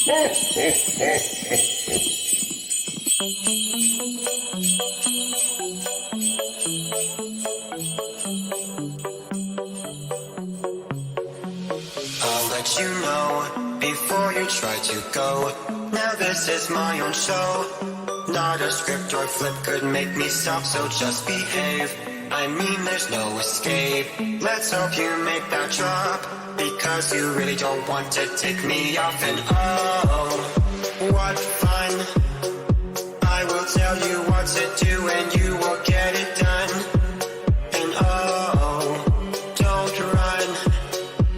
let you know before you try to go. Now this is my own show. Not a script or flip could make me stop, so just behave. I mean, there's no escape. Let's hope you make that drop, because you really don't want to take me off. And oh, what fun. I will tell you what to do and you will get it done. And oh, don't run.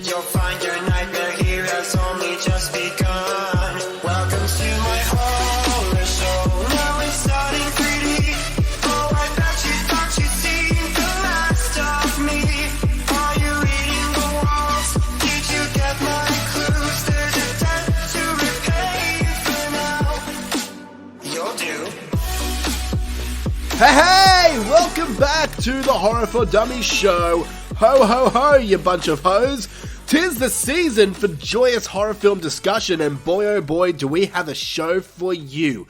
You'll find your nightmare here has only just begun. Welcome to my horror show. Now it's starting 3D. Oh, I bet you thought you'd seen the last of me. Are you reading the walls? Did you get my clues? There's a debt to repay for now. You'll do. Hey, welcome back to the Horror for Dummies show. Ho, ho, ho, you bunch of hoes. 'Tis the season for joyous horror film discussion, and boy oh boy do we have a show for you.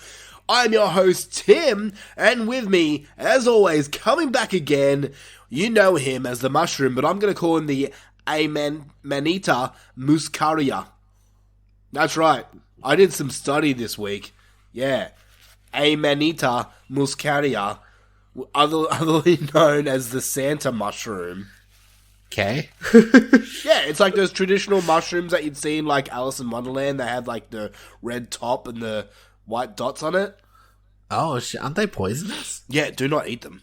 I'm your host Tim, and with me, as always, coming back again, you know him as the Mushroom, but I'm going to call him the Amanita muscaria. That's right, I did some study this week. Yeah, Amanita muscaria, otherly known as the Santa mushroom. Okay. Yeah, it's like those traditional mushrooms that you'd see in like Alice in Wonderland. They have like the red top and the white dots on it. Oh, shit. Aren't they poisonous? Yeah, do not eat them.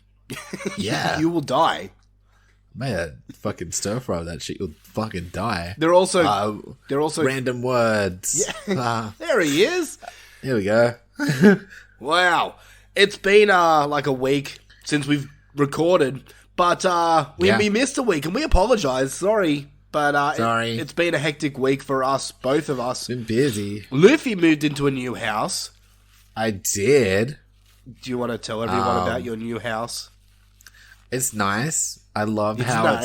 Yeah. You will die. Man, fucking stir fry that shit, you'll fucking die. They're also Random words. Yeah. There he is. Here we go. Wow. It's been like a week since we've recorded, but we missed a week and we apologize. Sorry. But Sorry. It's been a hectic week for us, both of us. Been busy. Luffy moved into a new house. I did. Do you want to tell everyone about your new house? It's nice. I love how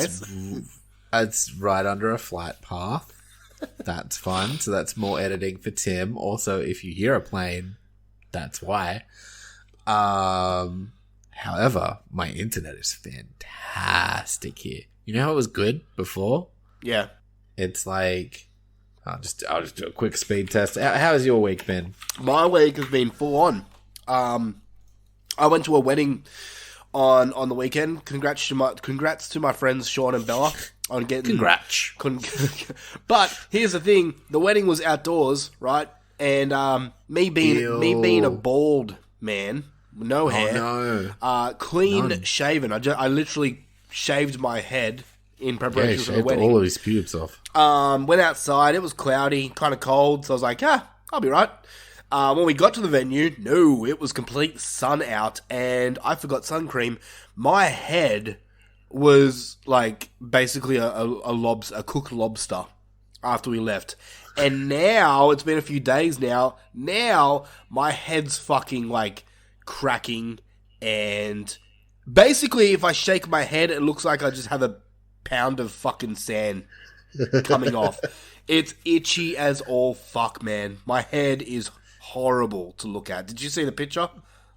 it's right under a flight path. That's fun. So that's more editing for Tim. Also, if you hear a plane, that's why. However, my internet is fantastic here. You know how it was good before? Yeah. It's like I'll just do a quick speed test. How has your week been? My week has been full on. I went to a wedding on the weekend. Congrats to my friends Sean and Bella on getting. Congrats. But here's the thing: the wedding was outdoors, right? And me being a bald man, no hair, clean shaven. I literally shaved my head in preparation for the wedding. All of his pubes off. Went outside. It was cloudy, kind of cold. So I was like, I'll be right. When we got to the venue, no, it was complete sun out, and I forgot sun cream. My head was like basically a cooked lobster after we left. And now, it's been a few days now, my head's fucking like cracking, and basically if I shake my head, it looks like I just have a pound of fucking sand coming off. It's itchy as all fuck, man. My head is horrible to look at. Did you see the picture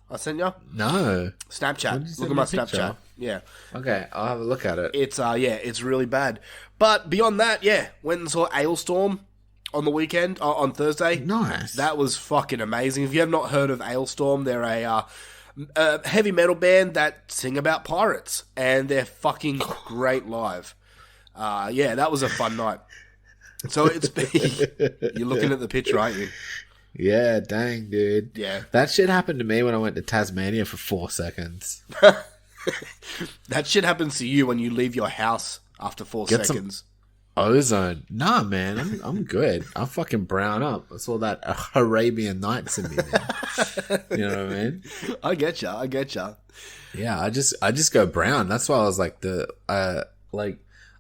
I sent you? No. Snapchat. Look at my Snapchat. Yeah. Okay, I'll have a look at it. It's it's really bad. But beyond that, went and saw Ailstorm on the weekend, on Thursday. Nice. That was fucking amazing. If you have not heard of Ailstorm, they're a heavy metal band that sing about pirates, and they're fucking great live. That was a fun night. So it's been... You're looking at the picture, aren't you? Yeah, dang, dude. Yeah. That shit happened to me when I went to Tasmania for 4 seconds. That shit happens to you when you leave your house after 4 seconds. Ozone. Nah, man, I'm good. I'm fucking brown up. That's all that Arabian Nights in me, man. You know what I mean? I get ya. Yeah, I just go brown. That's why I was like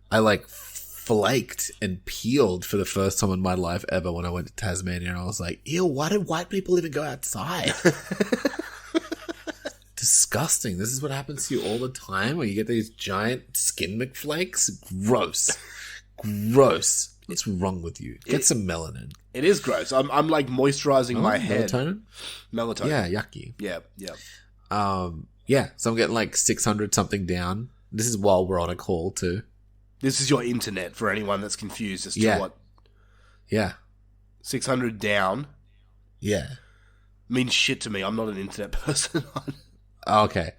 I flaked and peeled for the first time in my life ever when I went to Tasmania, and I was like, ew, why did white people even go outside? Disgusting. This is what happens to you all the time, where you get these giant skin McFlakes. Gross. What's wrong with you? Get some melanin. It is gross. I'm like moisturizing my head. Melatonin? Yeah, yucky. Yeah. Yeah, so I'm getting like 600 something down. This is while we're on a call too. This is your internet for anyone that's confused as to what. Yeah. 600 down. Yeah. Means shit to me. I'm not an internet person. Okay.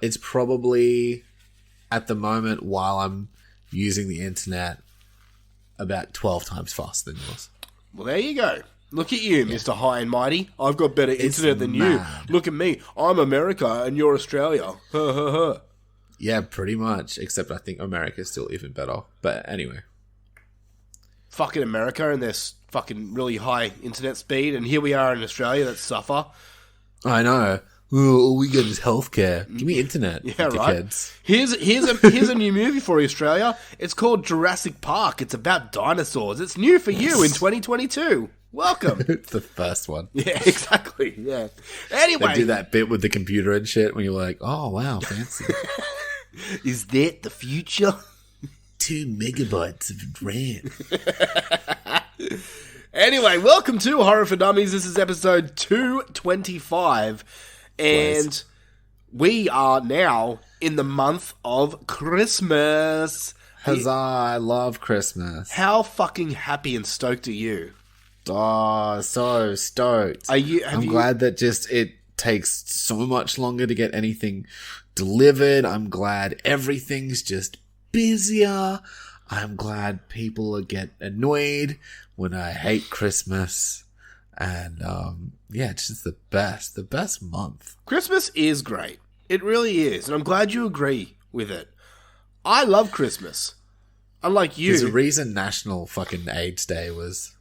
It's probably at the moment while I'm using the internet about 12 times faster than yours. Well, there you go. Look at you, Mr. High and Mighty. I've got better internet than you. Look at me. I'm America and you're Australia. Yeah, pretty much. Except I think America's still even better. But anyway. Fucking America and their fucking really high internet speed. And here we are in Australia that suffer. I know. All we get is healthcare. Give me internet. Yeah, right. Here's a new movie for Australia. It's called Jurassic Park. It's about dinosaurs. It's new for you in 2022. Welcome. It's the first one. Yeah, exactly. Yeah. Anyway, they do that bit with the computer and shit when you're like, oh wow, fancy. Is that the future? 2 megabytes of RAM. Anyway, welcome to Horror for Dummies. This is episode 225. And we are now in the month of Christmas. Huzzah, I love Christmas. How fucking happy and stoked are you? Oh, so stoked. I'm glad that just it takes so much longer to get anything delivered. I'm glad everything's just busier. I'm glad people get annoyed when I hate Christmas. And, it's just the best month. Christmas is great. It really is. And I'm glad you agree with it. I love Christmas. Unlike you. There's a reason National fucking AIDS Day was,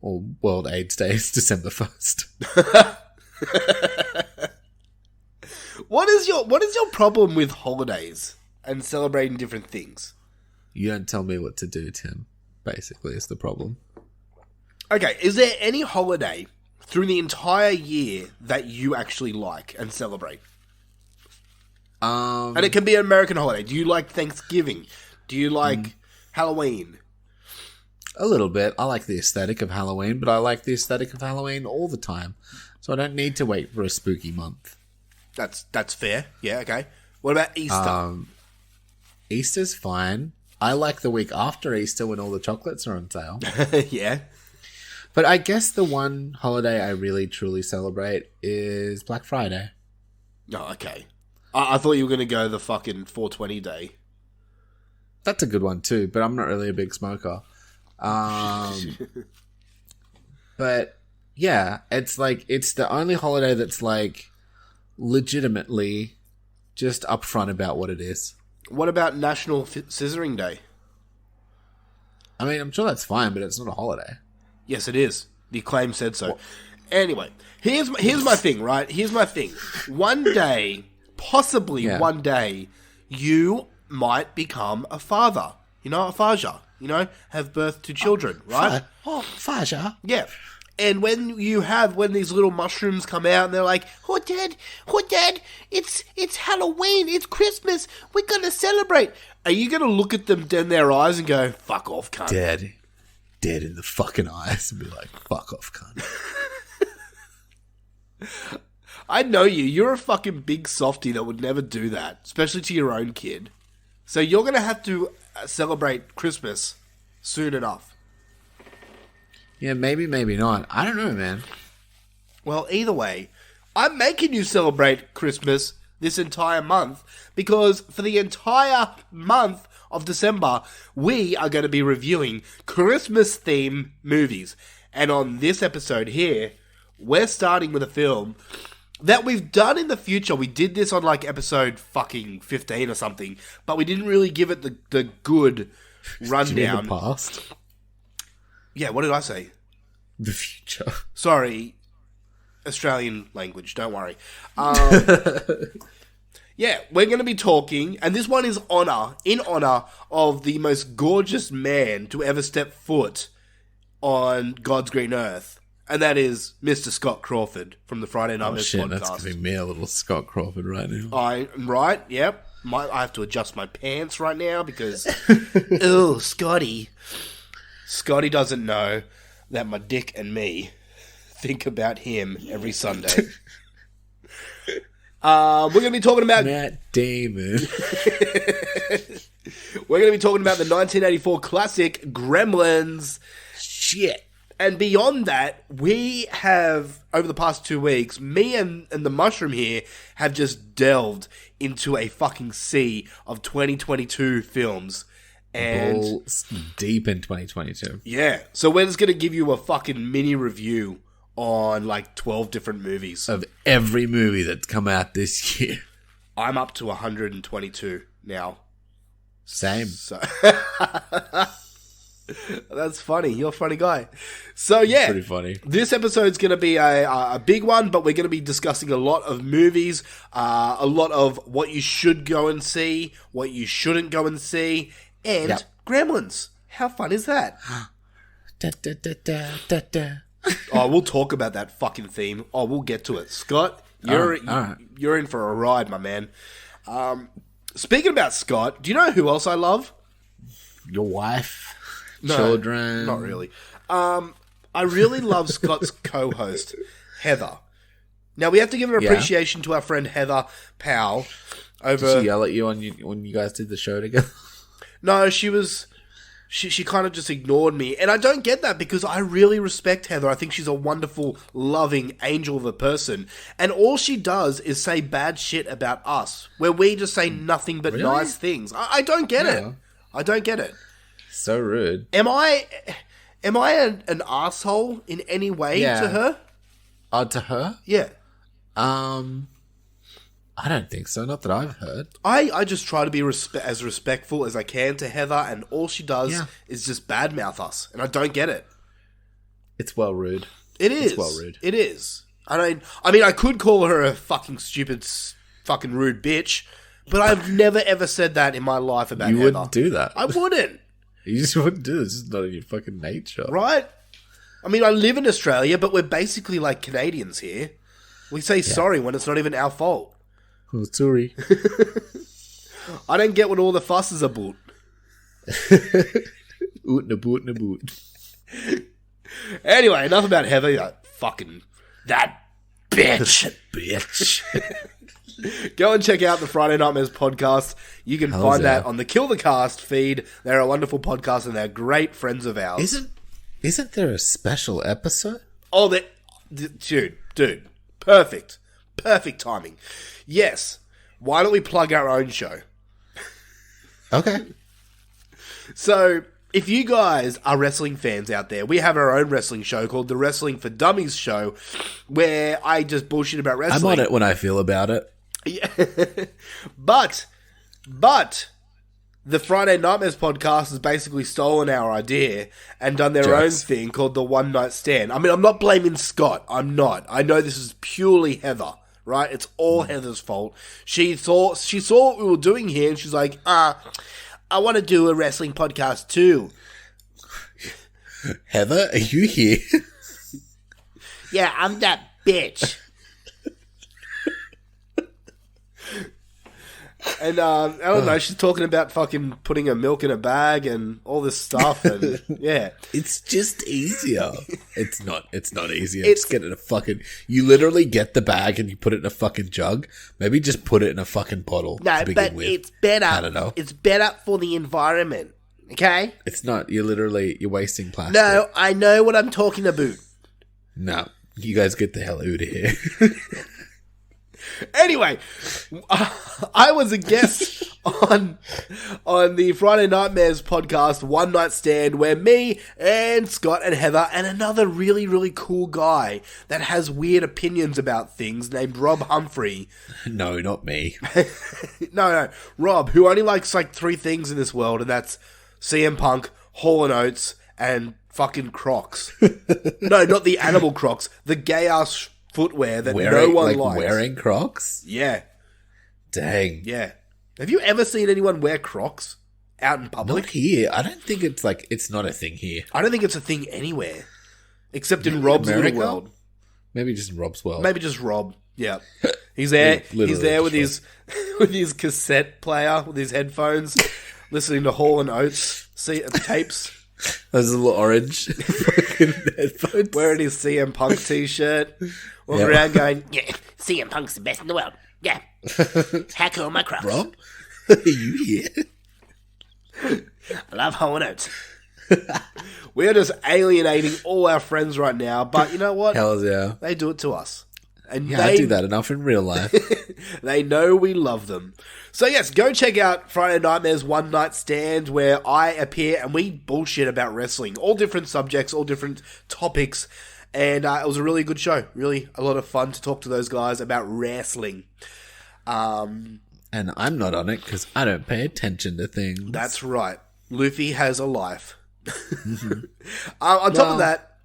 or World AIDS Day is December 1st. What is your problem with holidays and celebrating different things? You don't tell me what to do, Tim. Basically, is the problem. Okay, is there any holiday through the entire year that you actually like and celebrate? And it can be an American holiday. Do you like Thanksgiving? Do you like Halloween? A little bit. I like the aesthetic of Halloween, but I like the aesthetic of Halloween all the time. So I don't need to wait for a spooky month. That's fair. Yeah, okay. What about Easter? Easter's fine. I like the week after Easter when all the chocolates are on sale. Yeah. But I guess the one holiday I really truly celebrate is Black Friday. Oh, okay. I thought you were going to go the fucking 420 day. That's a good one too, but I'm not really a big smoker. But yeah, it's like, it's the only holiday that's like legitimately just upfront about what it is. What about National Scissoring Day? I mean, I'm sure that's fine, but it's not a holiday. Yes, it is. The claim said so. What? Anyway, here's my thing, right? Here's my thing. One day, possibly one day, you might become a father. You know, a faja. You know, have birth to children, right? Faja? Yeah. And when these little mushrooms come out and they're like, oh dad, it's Halloween, it's Christmas, we're gonna celebrate. Are you gonna look at them dead in their eyes and go, fuck off, cunt? Dead in the fucking eyes and be like, fuck off, cunt. I know you. You're a fucking big softy that would never do that, especially to your own kid. So you're gonna have to celebrate Christmas soon enough. Yeah, maybe not. I don't know, man. Well, either way, I'm making you celebrate Christmas this entire month because for the entire month of December, we are going to be reviewing Christmas-themed movies. And on this episode here, we're starting with a film that we've done in the future. We did this on like episode fucking 15 or something, but we didn't really give it the good rundown. The past? Yeah, what did I say? The future. Sorry, Australian language, don't worry. Yeah, we're going to be talking, and this one is in honor of the most gorgeous man to ever step foot on God's green earth, and that is Mr. Scott Crawford from the Friday Night Live podcast. That's giving me a little Scott Crawford right now. Right, yep. I have to adjust my pants right now because, oh, Scotty. Scotty doesn't know that my dick and me think about him every Sunday. We're going to be talking about... Matt Damon. We're going to be talking about the 1984 classic Gremlins. Shit. And beyond that, we have, over the past 2 weeks, me and the Mushroom here have just delved into a fucking sea of 2022 films. And balls deep in 2022. Yeah. So we're just going to give you a fucking mini review on like 12 different movies. Of every movie that's come out this year. I'm up to 122 now. Same. So that's funny. You're a funny guy. So yeah, pretty funny. This episode's going to be a big one, but we're going to be discussing a lot of movies, a lot of what you should go and see, what you shouldn't go and see, and Gremlins. How fun is that? Da, da, da, da, da, da. Oh, we'll talk about that fucking theme. Oh, we'll get to it. Scott, you're in for a ride, my man. Speaking about Scott, do you know who else I love? Your wife, No, children. Not really. I really love Scott's co-host, Heather. Now, we have to give an appreciation to our friend Heather Powell. Did she yell at you when you guys did the show together? No, she kind of just ignored me. And I don't get that because I really respect Heather. I think she's a wonderful, loving angel of a person. And all she does is say bad shit about us, where we just say nothing but nice things. I don't get it. I don't get it. So rude. Am I an asshole in any way to her? To her? Yeah. I don't think so. Not that I've heard. I just try to be as respectful as I can to Heather, and all she does is just badmouth us, and I don't get it. It's well rude. It is. It's well rude. It is. I mean, I could call her a fucking stupid, fucking rude bitch, but I've never ever said that in my life about Heather. You wouldn't do that. I wouldn't. You just wouldn't do it. It's just not in your fucking nature. Right? I mean, I live in Australia, but we're basically like Canadians here. We say sorry when it's not even our fault. Oh, sorry. I don't get what all the fuss is about. Oot na boot na boot. Anyway, enough about Heather. That bitch. Bitch. Go and check out the Friday Nightmares podcast. You can find that on the Kill the Cast feed. They're a wonderful podcast and they're great friends of ours. Isn't there a special episode? Oh, dude. Perfect timing. Yes. Why don't we plug our own show? Okay. So, if you guys are wrestling fans out there, we have our own wrestling show called the Wrestling for Dummies show, where I just bullshit about wrestling. I'm on it when I feel about it. Yeah. But the Friday Nightmares podcast has basically stolen our idea and done their own thing called the One Night Stand. I mean, I'm not blaming Scott. I'm not. I know this is purely Heather, right? It's all Heather's fault. She saw what we were doing here and she's like, I want to do a wrestling podcast too. Heather, are you here? Yeah, I'm that bitch. And I don't know, she's talking about fucking putting her milk in a bag and all this stuff, and yeah. It's just easier. It's not easier. It's getting a fucking... You literally get the bag and you put it in a fucking jug. Maybe just put it in a fucking bottle. No, but it's better. I don't know. It's better for the environment, okay? It's not. You're wasting plastic. No, I know what I'm talking about. No. You guys get the hell out of here. Anyway, I was a guest on the Friday Nightmares podcast, One Night Stand, where me and Scott and Heather and another really, really cool guy that has weird opinions about things named Rob Humphrey. No, not me. No, Rob, who only likes like 3 things in this world, and that's CM Punk, Hall & Oates, and fucking Crocs. No, not the animal Crocs, the gay-ass footwear that no one likes. Wearing Crocs? Yeah. Dang. Yeah. Have you ever seen anyone wear Crocs out in public? Not here. I don't think it's not a thing here. I don't think it's a thing anywhere. Except in Rob's little world. Maybe just in Rob's world. Maybe just Rob. Yeah. He's there. He's there with his cassette player, with his headphones, listening to Hall & Oates tapes. Those little orange fucking headphones. Wearing his CM Punk t-shirt. Walking around going, yeah, CM Punk's the best in the world. Yeah. How cool my crocs. Rob, are you here? I love Hall & Oates. We're just alienating all our friends right now, but you know what? Hells yeah. They do it to us. And Yeah, I do that enough in real life. They know we love them. So yes, go check out Friday Nightmares One Night Stand, where I appear and we bullshit about wrestling. All different subjects, all different topics. And it was a really good show. Really a lot of fun to talk to those guys about wrestling. And I'm not on it because I don't pay attention to things. That's right. Luffy has a life. On top of that...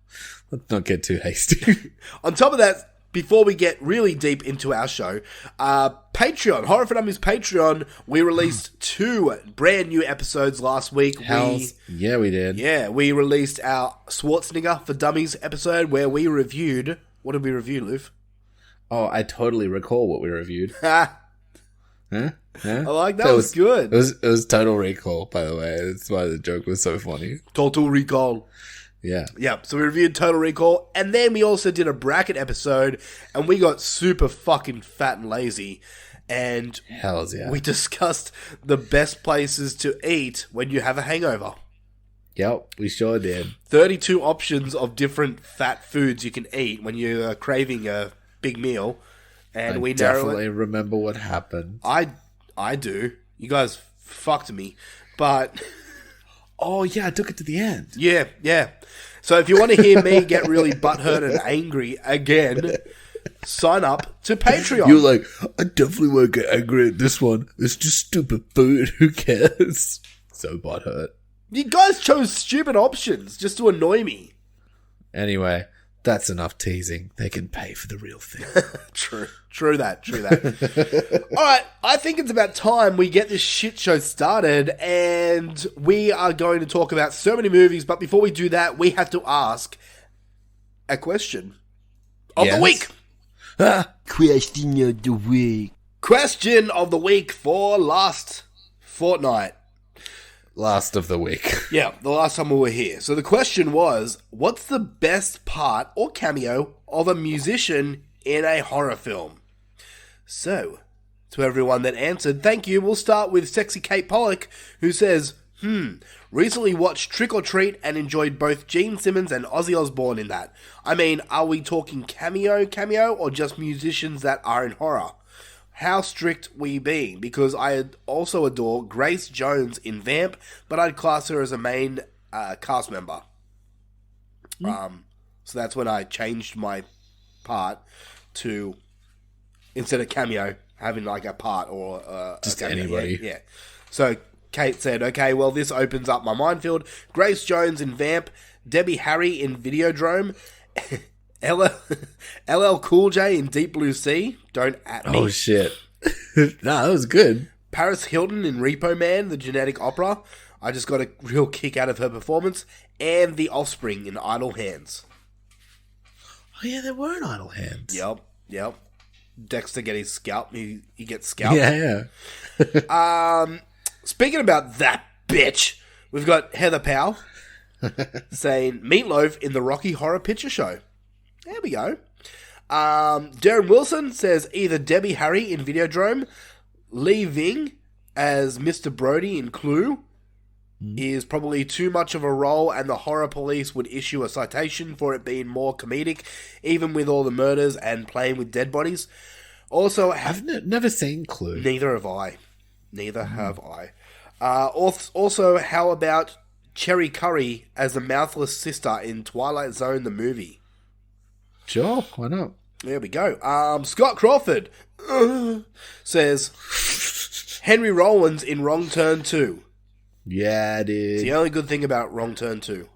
Let's not get too hasty. On top of that, before we get really deep into our show, Patreon, Horror for Dummies Patreon, we released 2 brand new episodes last week. Yeah, we did. Yeah, we released our Schwarzenegger for Dummies episode where we reviewed... What did we review, Luf? Oh, I totally recall what we reviewed. Huh? Yeah? I like that. Was good. It was Total Recall, by the way. That's why the joke was so funny. Total Recall. Yeah. Yep, so we reviewed Total Recall, and then we also did a bracket episode, and we got super fucking fat and lazy, and Hells yeah. we discussed the best places to eat when you have a hangover. Yep, we sure did. 32 options of different fat foods you can eat when you're craving a big meal, and we definitely remember what happened. I do. You guys fucked me, but... Oh, yeah, I took it to the end. Yeah. So if you want to hear me get really butthurt and angry again, sign up to Patreon. You're like, I definitely won't get angry at this one. It's just stupid food. Who cares? So butthurt. You guys chose stupid options just to annoy me. Anyway, that's enough teasing. They can pay for the real thing. True that. Alright, I think it's about time we get this shit show started, and we are going to talk about so many movies, but before we do that, we have to ask a question of the week. Question of the week. Question of the week for last fortnight. Last of the week. Yeah, the last time we were here. So the question was, what's the best part or cameo of a musician in a horror film? So, to everyone that answered, thank you. We'll start with Sexy Kate Pollock, who says, recently watched Trick or Treat and enjoyed both Gene Simmons and Ozzy Osbourne in that. I mean, are we talking cameo, or just musicians that are in horror? How strict we being? Because I also adore Grace Jones in Vamp, but I'd class her as a main cast member. So that's when I changed my part to, instead of cameo, having like a part or just a cameo. anybody. Yeah. So Kate said, okay, well, this opens up my minefield. Grace Jones in Vamp, Debbie Harry in Videodrome, LL Cool J in Deep Blue Sea. Don't at me. Oh, shit. No, that was good. Paris Hilton in Repo Man, the genetic opera. I just got a real kick out of her performance. And The Offspring in Idle Hands. Oh, yeah, there were Idle Hands. Yep. Dexter get his scalp. He gets scalped. Yeah. Speaking about that bitch, we've got Heather Powell saying Meatloaf in the Rocky Horror Picture Show. There we go. Darren Wilson says either Debbie Harry in Videodrome, Lee Ving as Mr. Brody in Clue is probably too much of a role, and the horror police would issue a citation for it being more comedic, even with all the murders and playing with dead bodies. Also, I've never seen Clue. Neither have I. Also, how about Cherry Curry as the mouthless sister in Twilight Zone the movie? Sure, why not? There we go. Scott Crawford says Henry Rollins in Wrong Turn 2. Yeah, dude. It's the only good thing about Wrong Turn 2.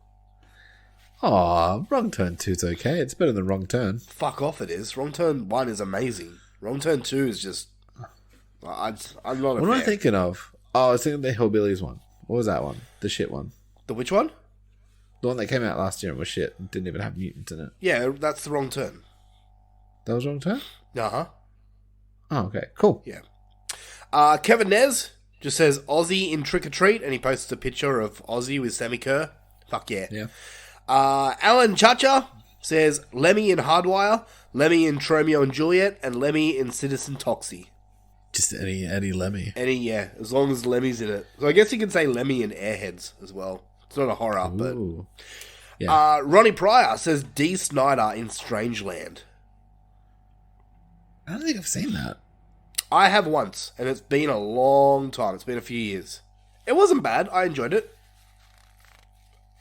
Aw, Wrong Turn 2's okay. It's better than Wrong Turn. Fuck off it is. Wrong Turn 1 is amazing. Wrong Turn 2 is just... I'm not a fan. What am I thinking of? Oh, I was thinking of the Hillbillies one. What was that one? The shit one. The which one? The one that came out last year and was shit and didn't even have mutants in it. Yeah, that's The Wrong Turn. That was Wrong Turn? Uh-huh. Oh, okay. Cool. Yeah. Kevin Nez just says Ozzy in Trick or Treat, and he posts a picture of Ozzy with Sammy Kerr. Fuck yeah. Yeah. Alan Chacha says Lemmy in Hardwire, Lemmy in Romeo and Juliet, and Lemmy in Citizen Toxie. Just any Lemmy. Yeah, as long as Lemmy's in it. So I guess you can say Lemmy in Airheads as well. It's not a horror, but... Yeah. Ronnie Pryor says D. Snyder in Strangeland. I don't think I've seen that. I have once, and it's been a long time. It's been a few years. It wasn't bad. I enjoyed it.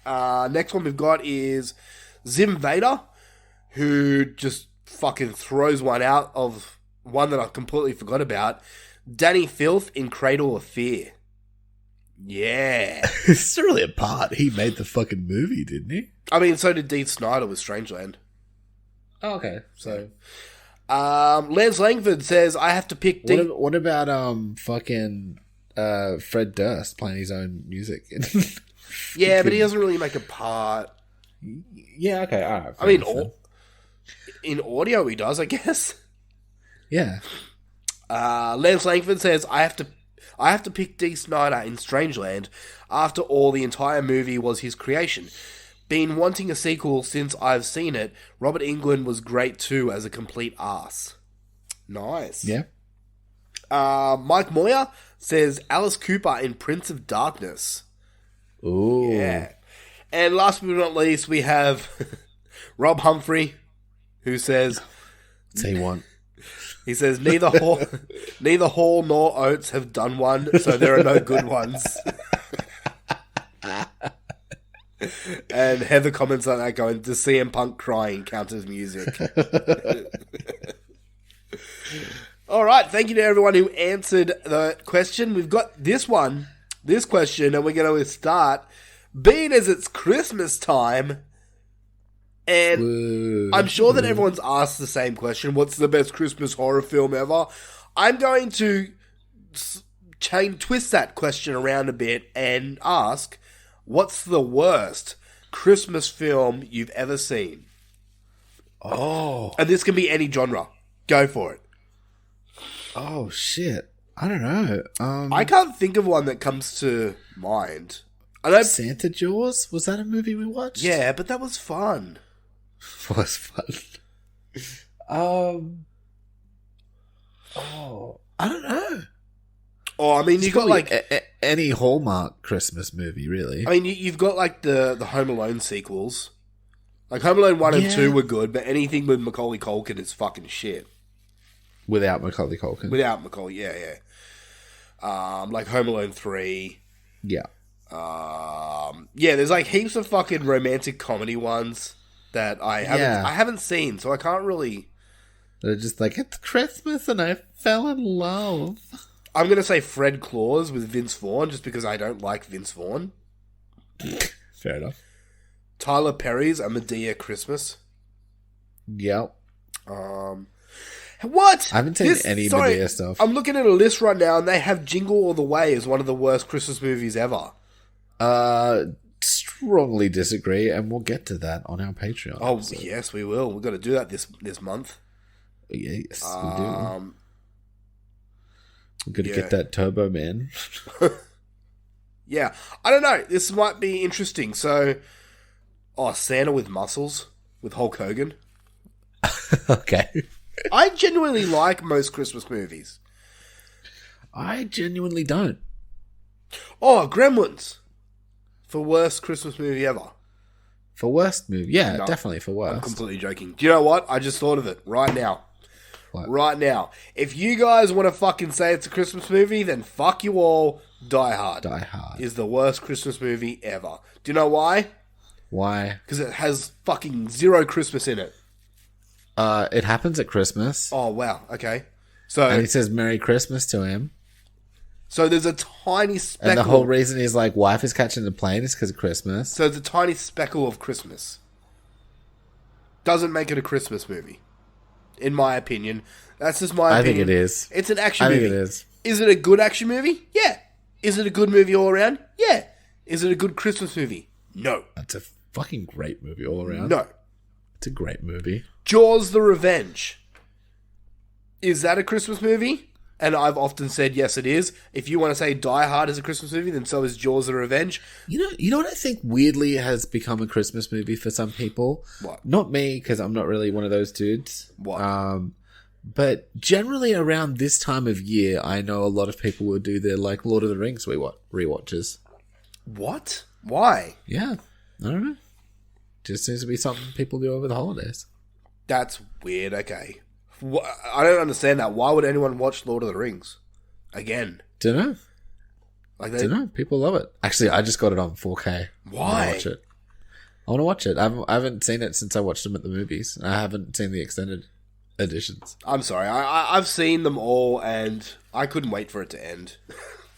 Next one we've got is Zim Vader, who just fucking throws one out of one that I completely forgot about. Danny Filth in Cradle of Fear. Yeah. It's really a part. He made the fucking movie, didn't he? I mean, so did Dee Snider with Strangeland. Oh, okay. So, Lance Langford says, I have to pick... What about fucking Fred Durst playing his own music? Yeah, but he doesn't really make a part. Yeah, okay, all right. I mean, in audio he does, I guess. Yeah. Lance Langford says, I have to pick Dee Snider in Strangeland. After all, the entire movie was his creation. Been wanting a sequel since I've seen it. Robert Englund was great too as a complete ass. Nice. Yeah. Mike Moyer says Alice Cooper in Prince of Darkness. Ooh. Yeah. And last but not least, we have Rob Humphrey, who says... Say one. He says, neither Hall nor Oates have done one, so there are no good ones. And Heather comments on that going, does CM Punk crying count as music? All right, thank you to everyone who answered the question. We've got this question, and we're going to start, being as it's Christmas time, and Woo. I'm sure that everyone's asked the same question, what's the best Christmas horror film ever? I'm going to twist that question around a bit and ask, what's the worst Christmas film you've ever seen? Oh. And this can be any genre. Go for it. Oh, shit. I don't know. I can't think of one that comes to mind. I know Santa Jaws? Was that a movie we watched? Yeah, but that was fun. Was fun. Oh, I don't know. Oh, I mean, you've got like any Hallmark Christmas movie, really. I mean, you've got like the Home Alone sequels. Like Home Alone 1 and 2 were good, but anything with Macaulay Culkin is fucking shit. Without Macaulay Culkin. Without Macaulay, yeah. Like Home Alone 3. Yeah. Yeah, there's like heaps of fucking romantic comedy ones that I haven't seen, so I can't really... They're just like, it's Christmas and I fell in love. I'm going to say Fred Claus with Vince Vaughn, just because I don't like Vince Vaughn. Fair enough. Tyler Perry's A Medea Christmas. Yep. What? I haven't seen any Medea stuff. I'm looking at a list right now, and they have Jingle All the Way as one of the worst Christmas movies ever. Strongly disagree, and we'll get to that on our Patreon. Oh, yes, we will. We've got to do that this month. Yes, we do. We're going to get that Turbo Man. Yeah. I don't know. This might be interesting. So, Santa with Muscles with Hulk Hogan. Okay. I genuinely like most Christmas movies. I genuinely don't. Oh, Gremlins. For worst Christmas movie ever. For worst movie? Yeah, No, definitely for worst. I'm completely joking. Do you know what? I just thought of it right now. What? Right now. If you guys want to fucking say it's a Christmas movie, then fuck you all. Die Hard. Die Hard. Is the worst Christmas movie ever. Do you know why? Why? Because it has fucking zero Christmas in it. It happens at Christmas. Oh, wow. Okay. So, And he says Merry Christmas to him. So there's a tiny speckle. And the whole reason his wife is catching the plane is because of Christmas. So it's a tiny speckle of Christmas. Doesn't make it a Christmas movie. In my opinion. That's just my opinion. I think it is. It's an action movie. I think it is. Is it a good action movie? Yeah. Is it a good movie all around? Yeah. Is it a good Christmas movie? No. It's a fucking great movie all around. No. It's a great movie. Jaws the Revenge. Is that a Christmas movie? and I've often said yes, it is. If you want to say Die Hard is a Christmas movie, then so is Jaws: The Revenge. You know what I think weirdly has become a Christmas movie for some people? What? Not me, because I'm not really one of those dudes. What? But generally around this time of year, I know a lot of people will do their like Lord of the Rings rewatches. What? Why? Yeah, I don't know. Just seems to be something people do over the holidays. That's weird. Okay. I don't understand that. Why would anyone watch Lord of the Rings again? Don't know. Like Don't know. People love it. Actually, I just got it on 4K. Why? I want to watch it. I haven't seen it since I watched them at the movies. I haven't seen the extended editions. I'm sorry. I've seen them all, and I couldn't wait for it to end.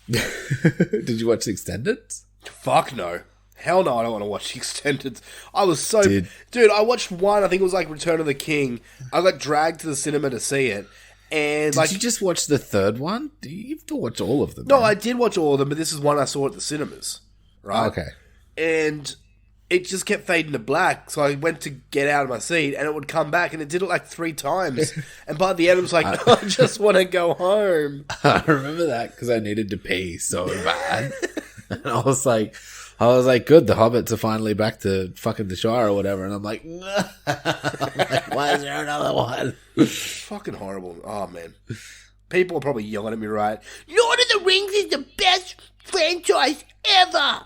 Did you watch the extended? Fuck no. Hell no, I don't want to watch the extended. I was so... Dude, I watched one, I think it was like Return of the King. I got dragged to the cinema to see it. And did you just watch the third one? You have to watch all of them. No, man. I did watch all of them, but this is one I saw at the cinemas. Right? Okay. And it just kept fading to black, so I went to get out of my seat, and it would come back, and it did it like 3 times. And by the end, I was like, I just want to go home. I remember that because I needed to pee so bad. And I was like, good, the hobbits are finally back to fucking the Shire or whatever. And I'm like, no. I'm like, why is there another one? Fucking horrible. Oh, man. People are probably yelling at me, right? Lord of the Rings is the best franchise ever.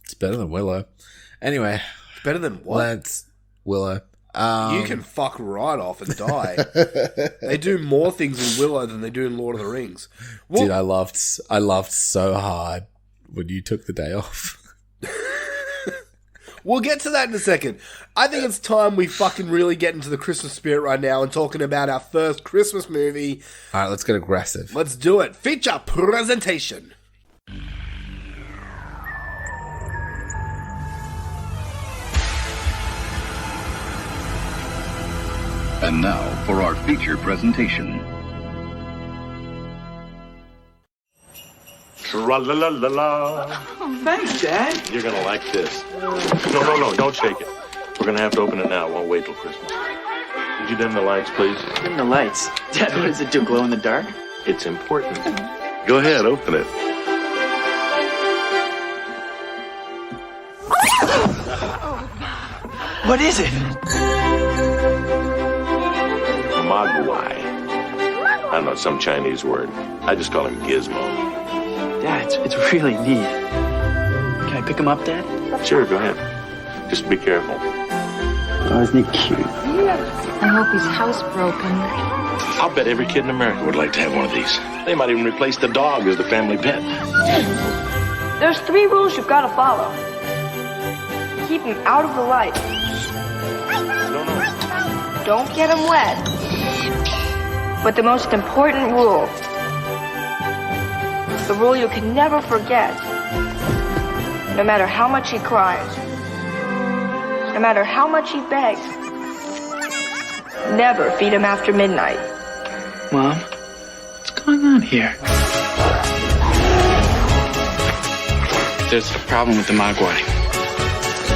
It's better than Willow. Anyway. Better than what? Willow. You can fuck right off and die. They do more things in Willow than they do in Lord of the Rings. Well, dude, I laughed so hard when you took the day off. We'll get to that in a second. I think it's time we fucking really get into the Christmas spirit right now and talking about our first Christmas movie. All right, let's get aggressive. Let's do it. Feature presentation. And now for our feature presentation. Tra-la-la-la-la. Oh, thanks, Dad. You're gonna like this. No, don't shake it. We're gonna have to open it now. It won't wait till Christmas. Would you dim the lights, please? Dim the lights. Dad, what does it do, glow in the dark? It's important. Go ahead, open it. What is it? Mogwai. I don't know, some Chinese word. I just call him Gizmo. Dad, it's really neat. Can I pick him up, Dad? Sure, go ahead. Just be careful. Oh, isn't he cute? I hope he's housebroken. I'll bet every kid in America would like to have one of these. They might even replace the dog as the family pet. There's 3 rules you've got to follow. Keep him out of the light. No. Don't get him wet. But the most important rule, the rule you can never forget, no matter how much he cries, no matter how much he begs, never feed him after midnight. Mom, what's going on here? There's a problem with the Mogwai.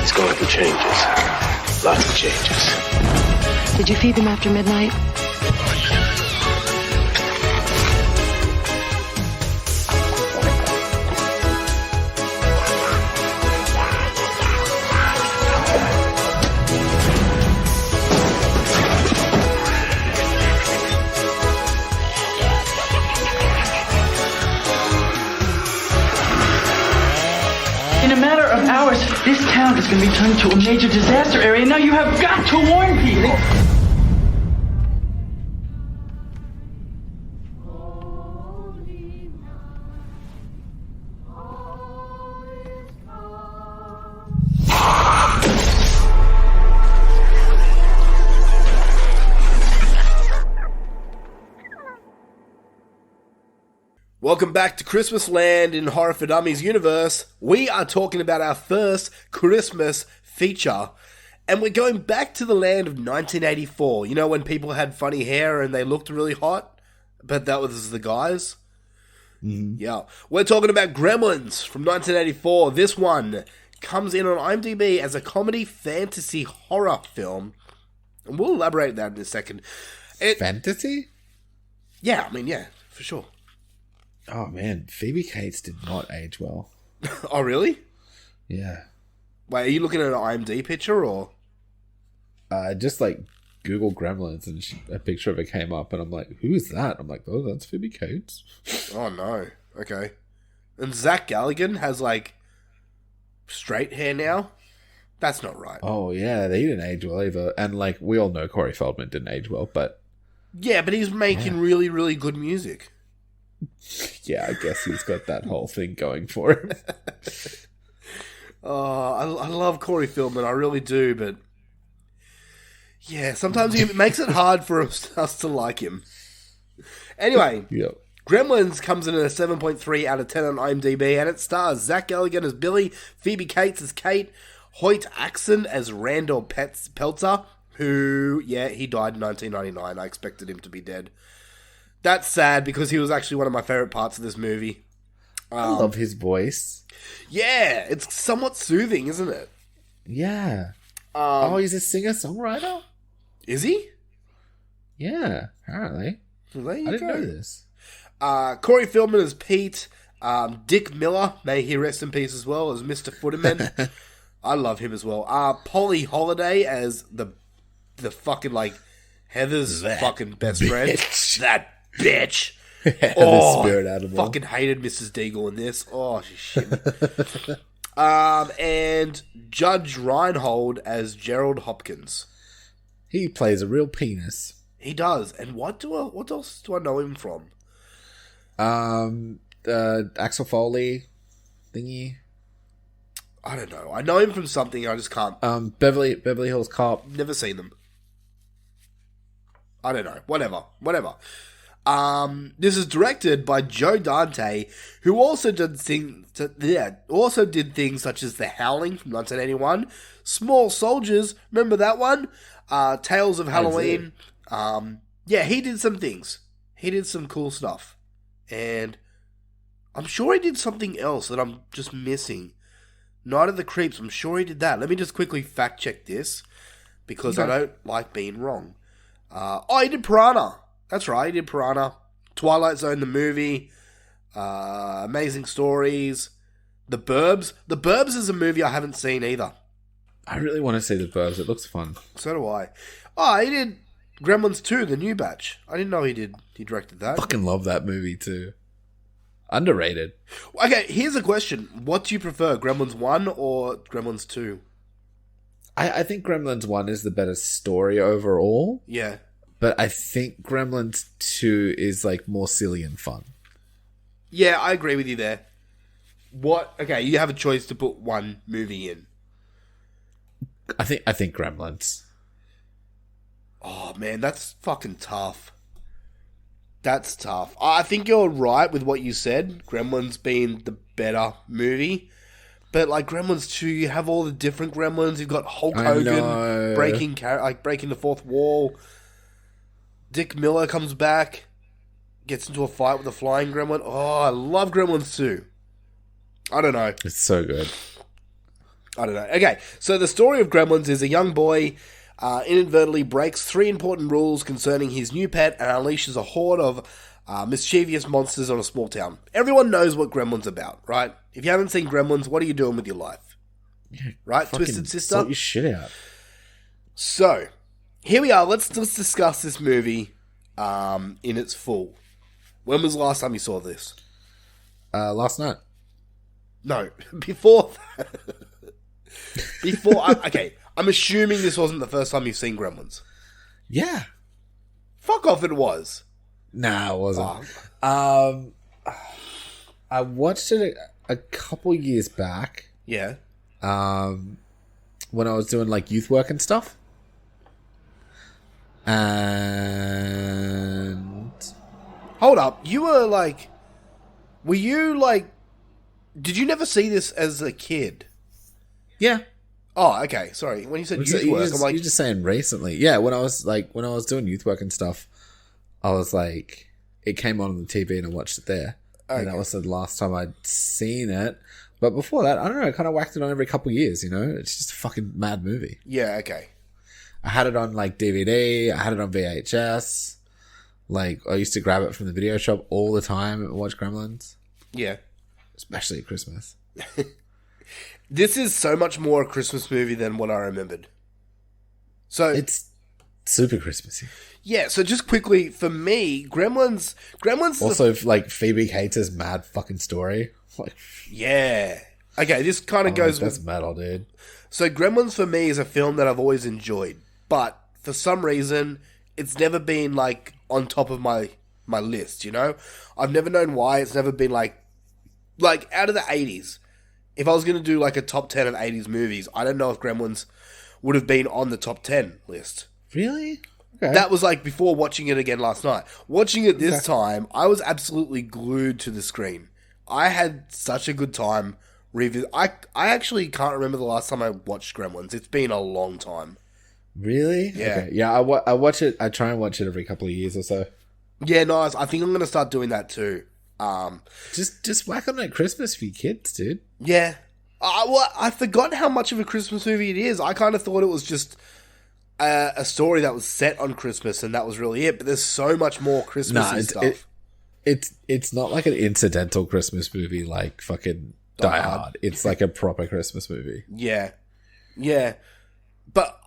He's going through changes. Lots of changes. Did you feed him after midnight? In a matter of hours, this town is going to be turned into a major disaster area. Now you have got to warn people. Welcome back to Christmas Land in Horror for Dummies universe. We are talking about our first Christmas feature, and we're going back to the land of 1984. You know, when people had funny hair and they looked really hot, but that was the guys? Mm-hmm. Yeah. We're talking about Gremlins from 1984. This one comes in on IMDb as a comedy fantasy horror film, and we'll elaborate that in a second. Fantasy? Yeah, I mean, yeah, for sure. Oh man, Phoebe Cates did not age well. Oh, really? Yeah. Wait, are you looking at an IMDb picture or? Just like Google Gremlins and a picture of her came up, and I'm like, who is that? I'm like, oh, that's Phoebe Cates. Oh no. Okay. And Zach Galligan has like straight hair now. That's not right. Oh yeah, they didn't age well either. And like we all know, Corey Feldman didn't age well, but yeah, but he's making really, really good music. Yeah, I guess he's got that whole thing going for him. Oh, I love Corey Feldman, I really do, but yeah, sometimes he makes it hard for us to like him. Anyway, Yep. Gremlins comes in at a 7.3 out of 10 on IMDb, and it stars Zach Galligan as Billy, Phoebe Cates as Kate, Hoyt Axon as Randall Peltzer, who, yeah, he died in 1999. I expected him to be dead. That's sad because he was actually one of my favourite parts of this movie. I love his voice. Yeah, it's somewhat soothing, isn't it? Yeah. He's a singer-songwriter? Is he? Yeah, apparently. Well, there you I didn't go. know this. Corey Feldman as Pete. Dick Miller, may he rest in peace as well, as Mr. Footerman. I love him as well. Polly Holiday as the fucking, like, Heather's fucking best friend. That bitch. The spirit animal. Fucking hated Mrs. Deagle in this. Oh, she's shitty. And Judge Reinhold as Gerald Hopkins. He plays a real penis. He does. And what else do I know him from? Axel Foley thingy. I don't know. I know him from something. I just can't. Beverly Hills Cop. Never seen them. I don't know. Whatever. This is directed by Joe Dante, who also did things such as The Howling from 1981, Small Soldiers, remember that one? Tales of Halloween. Yeah, he did some things. He did some cool stuff. And I'm sure he did something else that I'm just missing. Night of the Creeps, I'm sure he did that. Let me just quickly fact check this, because I don't like being wrong. He did Piranha. That's right, he did Piranha. Twilight Zone, the movie. Amazing Stories. The Burbs. The Burbs is a movie I haven't seen either. I really want to see The Burbs. It looks fun. So do I. He did Gremlins 2, the new batch. I didn't know he directed that. Fucking love that movie too. Underrated. Okay, here's a question. What do you prefer, Gremlins 1 or Gremlins 2? I think Gremlins 1 is the better story overall. Yeah. But I think Gremlins 2 is like more silly and fun. Yeah, I agree with you there. Okay, you have a choice to put one movie in. I think Gremlins. Oh man, that's fucking tough. That's tough. I think you're right with what you said, Gremlins being the better movie. But like Gremlins 2, you have all the different Gremlins. You've got Hulk Hogan breaking the fourth wall. Dick Miller comes back, gets into a fight with a flying gremlin. Oh, I love Gremlins 2. I don't know. It's so good. I don't know. Okay, so the story of Gremlins is a young boy inadvertently breaks 3 important rules concerning his new pet and unleashes a horde of mischievous monsters on a small town. Everyone knows what Gremlins about, right? If you haven't seen Gremlins, what are you doing with your life? Yeah, right, Twisted Sister? Sort your shit out. So, here we are. Let's discuss this movie in its full. When was the last time you saw this? Last night. No, before that. Okay, I'm assuming this wasn't the first time you've seen Gremlins. Yeah. Fuck off, it was. Nah, it wasn't. Oh. I watched it a couple years back. Yeah. When I was doing like youth work and stuff. And hold up, did you never see this as a kid? Yeah. Oh, okay. Sorry. When you said youth work, I'm like, you're just saying recently. Yeah, when I was doing youth work and stuff, I was like, it came on the TV and I watched it there. Okay. And that was the last time I'd seen it. But before that, I don't know, I kind of whacked it on every couple of years, you know? It's just a fucking mad movie. Yeah, okay. I had it on like DVD, I had it on VHS. Like, I used to grab it from the video shop all the time and watch Gremlins. Yeah. Especially at Christmas. This is so much more a Christmas movie than what I remembered. So It's super Christmassy. yeah, so just quickly, for me, Gremlins Also, like, Phoebe Cates' mad fucking story. Like, yeah. Okay, this kind of goes that's with... metal, dude. So Gremlins for me is a film that I've always enjoyed, but for some reason, it's never been, like, on top of my list, you know? I've never known why. It's never been, like, out of the 80s. If I was going to do, like, a top 10 of 80s movies, I don't know if Gremlins would have been on the top 10 list. Really? Okay. That was, like, before watching it again last night. Watching it this time, I was absolutely glued to the screen. I had such a good time. I actually can't remember the last time I watched Gremlins. It's been a long time. Really? Yeah. Okay. Yeah, I watch it. I try and watch it every couple of years or so. Yeah, nice. I think I'm going to start doing that too. Just whack on that Christmas for your kids, dude. Yeah. I forgot how much of a Christmas movie it is. I kind of thought it was just a story that was set on Christmas and that was really it. But there's so much more Christmassy stuff. It's not like an incidental Christmas movie like fucking Die Hard. It's like a proper Christmas movie. Yeah. Yeah. But,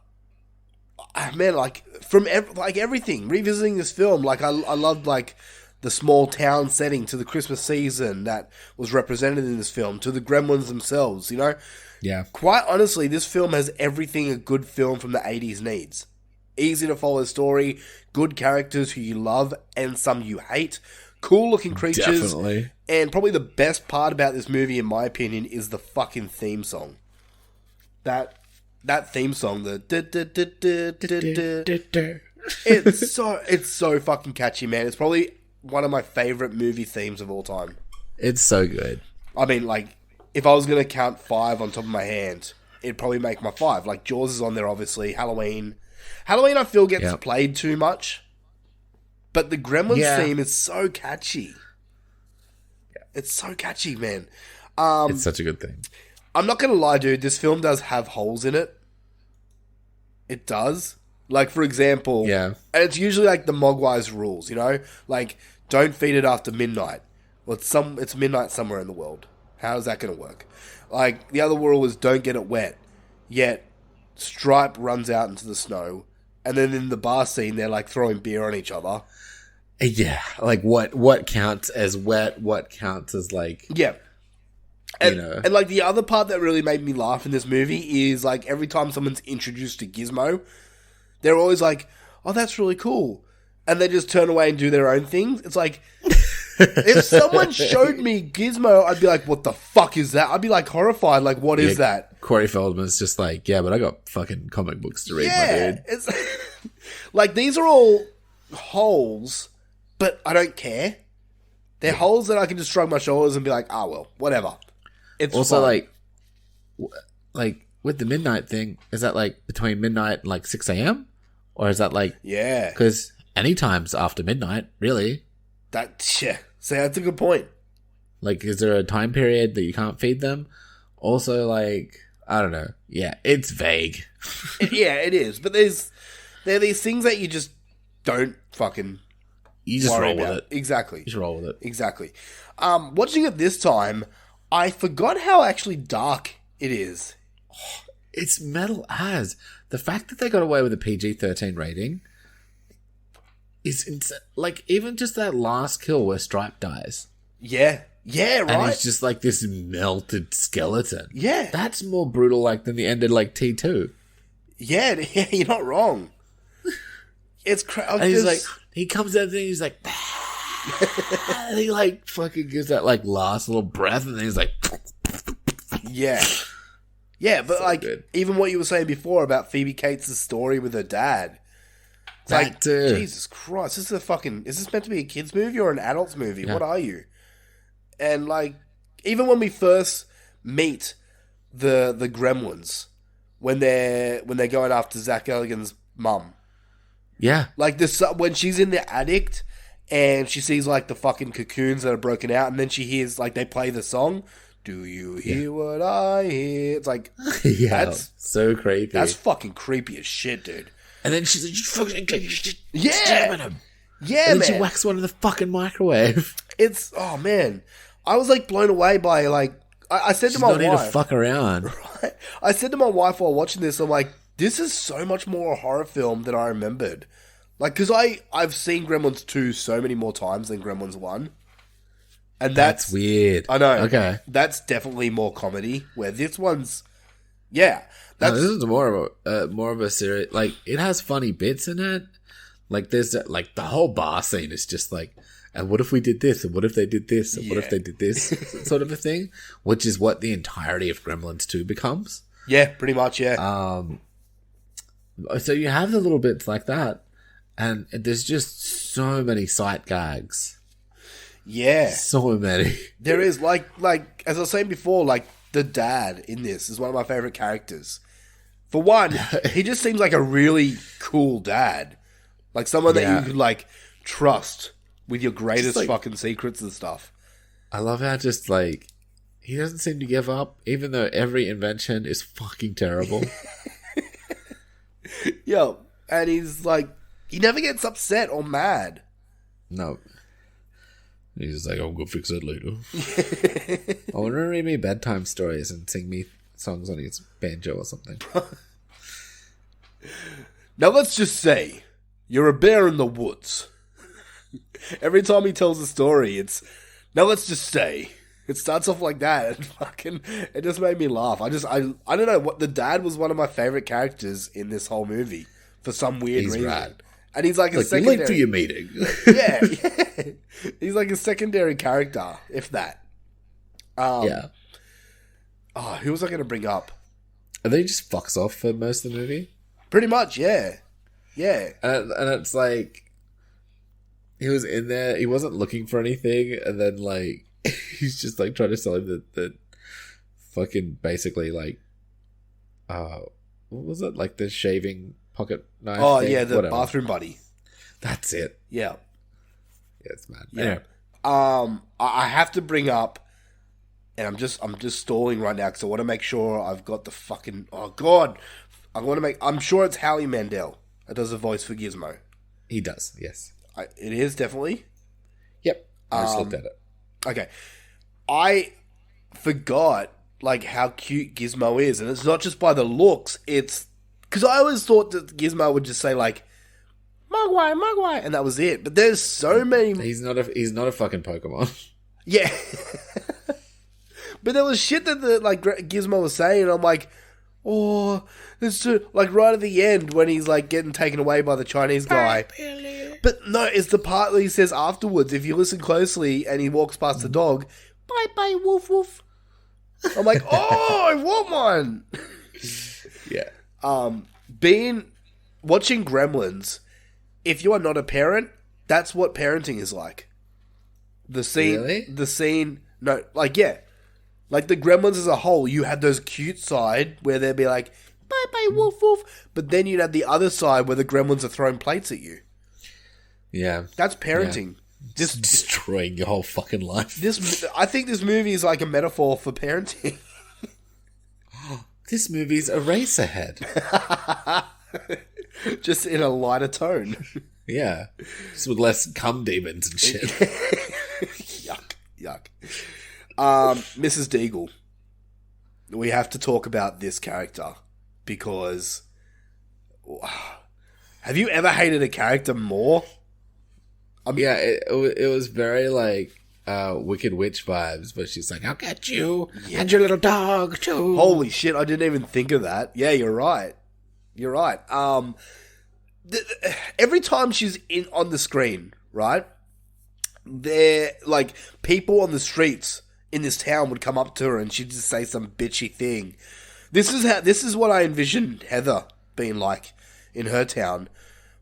man, like, from everything, revisiting this film, like, I loved, like, the small town setting to the Christmas season that was represented in this film, to the Gremlins themselves, you know? Yeah. Quite honestly, this film has everything a good film from the 80s needs. Easy to follow story, good characters who you love and some you hate, cool looking creatures. Definitely. And probably the best part about this movie, in my opinion, is the fucking theme song. That theme song, it's so fucking catchy, man. It's probably one of my favorite movie themes of all time. It's so good. I mean, like, if I was going to count 5 on top of my hand, it'd probably make my 5. Like, Jaws is on there, obviously. Halloween, I feel, gets played too much. But the Gremlins theme is so catchy. It's so catchy, man. It's such a good thing. I'm not going to lie, dude. This film does have holes in it. It does. Like, for example... Yeah. And it's usually, like, the Mogwai's rules, you know? Like, don't feed it after midnight. Well, it's midnight somewhere in the world. How is that going to work? Like, the other rule is don't get it wet. Yet, Stripe runs out into the snow. And then in the bar scene, they're, like, throwing beer on each other. Yeah. Like, what counts as wet? What counts as, like... Yeah. And, you know. and, like, the other part that really made me laugh in this movie is, like, every time someone's introduced to Gizmo, they're always like, oh, that's really cool. And they just turn away and do their own things. It's like, if someone showed me Gizmo, I'd be like, what the fuck is that? I'd be, like, horrified. Like, what is that? Corey Feldman's just like, yeah, but I got fucking comic books to read, my dude. It's like, these are all holes, but I don't care. They're holes that I can just shrug my shoulders and be like, ah, well, whatever. It's also fun. like with the midnight thing, is that like between midnight and like 6 a.m.? Or is that like... Yeah. Because any time's after midnight, really. See, that's a good point. Like, is there a time period that you can't feed them? Also, like, I don't know. Yeah, it's vague. Yeah, it is. But there are these things that you just don't fucking You just worry roll with about. it. Exactly. You just roll with it. Exactly. Watching it this time, I forgot how actually dark it is. It's metal as. The fact that they got away with a PG-13 rating is insane. Like, even just that last kill where Stripe dies. Yeah. Yeah, right? And it's just like this melted skeleton. Yeah. That's more brutal like than the end of like T2. Yeah, you're not wrong. It's crazy. And he's like, he comes out and he's like, and he like fucking gives that like last little breath and then he's like, yeah. Yeah, but so like, good. even what you were saying before about Phoebe Cates' story with her dad. It's That like, too. Jesus Christ, is this meant to be a kid's movie or an adult's movie? Yeah. What are you? And like, even when we first meet the Gremlins, when they're going after Zach Galligan's mum. Yeah. Like this, when she's in the attic and she sees like the fucking cocoons that are broken out, and then she hears like they play the song. Do you hear what I hear? It's like, Yeah. that's so creepy. That's fucking creepy as shit, dude. And then she's like, you fucking get Yeah. stabbing him. Yeah, and then man. she whacks one in the fucking microwave. It's, oh man. I was like blown away by like, I said She's to my not here to wife. fuck around. Right? I said to my wife while watching this, I'm like, this is so much more a horror film than I remembered. Like, because I've seen Gremlins 2 so many more times than Gremlins 1. And that's weird. I know. Okay. That's definitely more comedy, where this one's, yeah. No, this is more of a serious, like, it has funny bits in it. Like, there's, like, the whole bar scene is just like, and what if we did this? And what if they did this? And what if they did this? Sort of a thing. Which is what the entirety of Gremlins 2 becomes. Yeah, pretty much, yeah. So you have the little bits like that. And there's just so many sight gags. Yeah. So many. There is, like, as I was saying before, like, the dad in this is one of my favorite characters. For one, he just seems like a really cool dad. Like, someone that you could, like, trust with your greatest like, fucking secrets and stuff. I love how just, like, he doesn't seem to give up, even though every invention is fucking terrible. Yo, and he's, like, he never gets upset or mad. No. He's just like, I'll go fix that later. I want to read me bedtime stories and sing me songs on his banjo or something. Now let's just say, you're a bear in the woods. Every time he tells a story, it's, now let's just say, it starts off like that, and fucking, it just made me laugh. I don't know, what, the dad was one of my favorite characters in this whole movie, for some weird reason. Rad. And he's like a Look, you're secondary... late for your meeting. yeah. He's like a secondary character, if that. Yeah. Oh, who was I going to bring up? And then he just fucks off for most of the movie. Pretty much, yeah. Yeah. And it's like, he was in there, he wasn't looking for anything, and then, like, he's just, like, trying to sell him the fucking, basically, like, what was it? Like, the shaving pocket knife thing? Yeah, the Whatever. bathroom buddy. That's it. Yeah. Yeah, it's mad. Yeah. Anyway. I have to bring up, and I'm just stalling right now because I want to make sure I've got the fucking, oh god, I'm sure it's Howie Mandel that does the voice for Gizmo. He does, yes. It is, definitely. Yep. I just looked at it. Okay. I forgot, like, how cute Gizmo is, and it's not just by the looks, it's, because I always thought that Gizmo would just say, like, Mogwai, and that was it. But there's so many... He's not a fucking Pokemon. Yeah. But there was shit that Gizmo was saying, and I'm like, oh, it's too... Like, right at the end, when he's, like, getting taken away by the Chinese guy. But no, it's the part that he says afterwards, if you listen closely, and he walks past the dog, bye, woof, woof. I'm like, oh, I want one! Yeah. Watching Gremlins, if you are not a parent, that's what parenting is like. The scene, no, like, yeah. Like, the Gremlins as a whole, you had those cute side where they'd be like, bye, woof, woof. But then you'd have the other side where the Gremlins are throwing plates at you. Yeah. That's parenting. Yeah. Just destroying your whole fucking life. I think this movie is like a metaphor for parenting. This movie's Eraserhead. Just in a lighter tone. Yeah. Just with less cum demons and shit. Yuck. Mrs. Deagle. We have to talk about this character because have you ever hated a character more? Yeah, it was very like Wicked Witch vibes, but she's like, I'll get you and your little dog too. Holy shit, I didn't even think of that. Yeah, you're right. Every time she's on the screen, right? They're like people on the streets in this town would come up to her and she'd just say some bitchy thing. This is what I envision Heather being like in her town,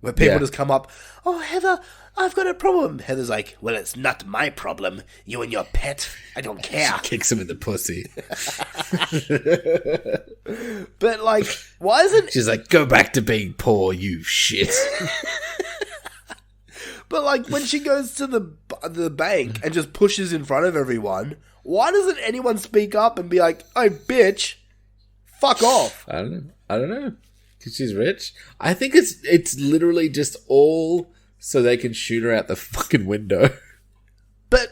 where people just come up, oh Heather, I've got a problem. Heather's like, well, it's not my problem. You and your pet. I don't care. She kicks him in the pussy. But, like, why isn't... She's like, go back to being poor, you shit. But, like, when she goes to the bank and just pushes in front of everyone, why doesn't anyone speak up and be like, oh, bitch, fuck off? I don't know. Because she's rich? I think it's literally just all so they can shoot her out the fucking window. But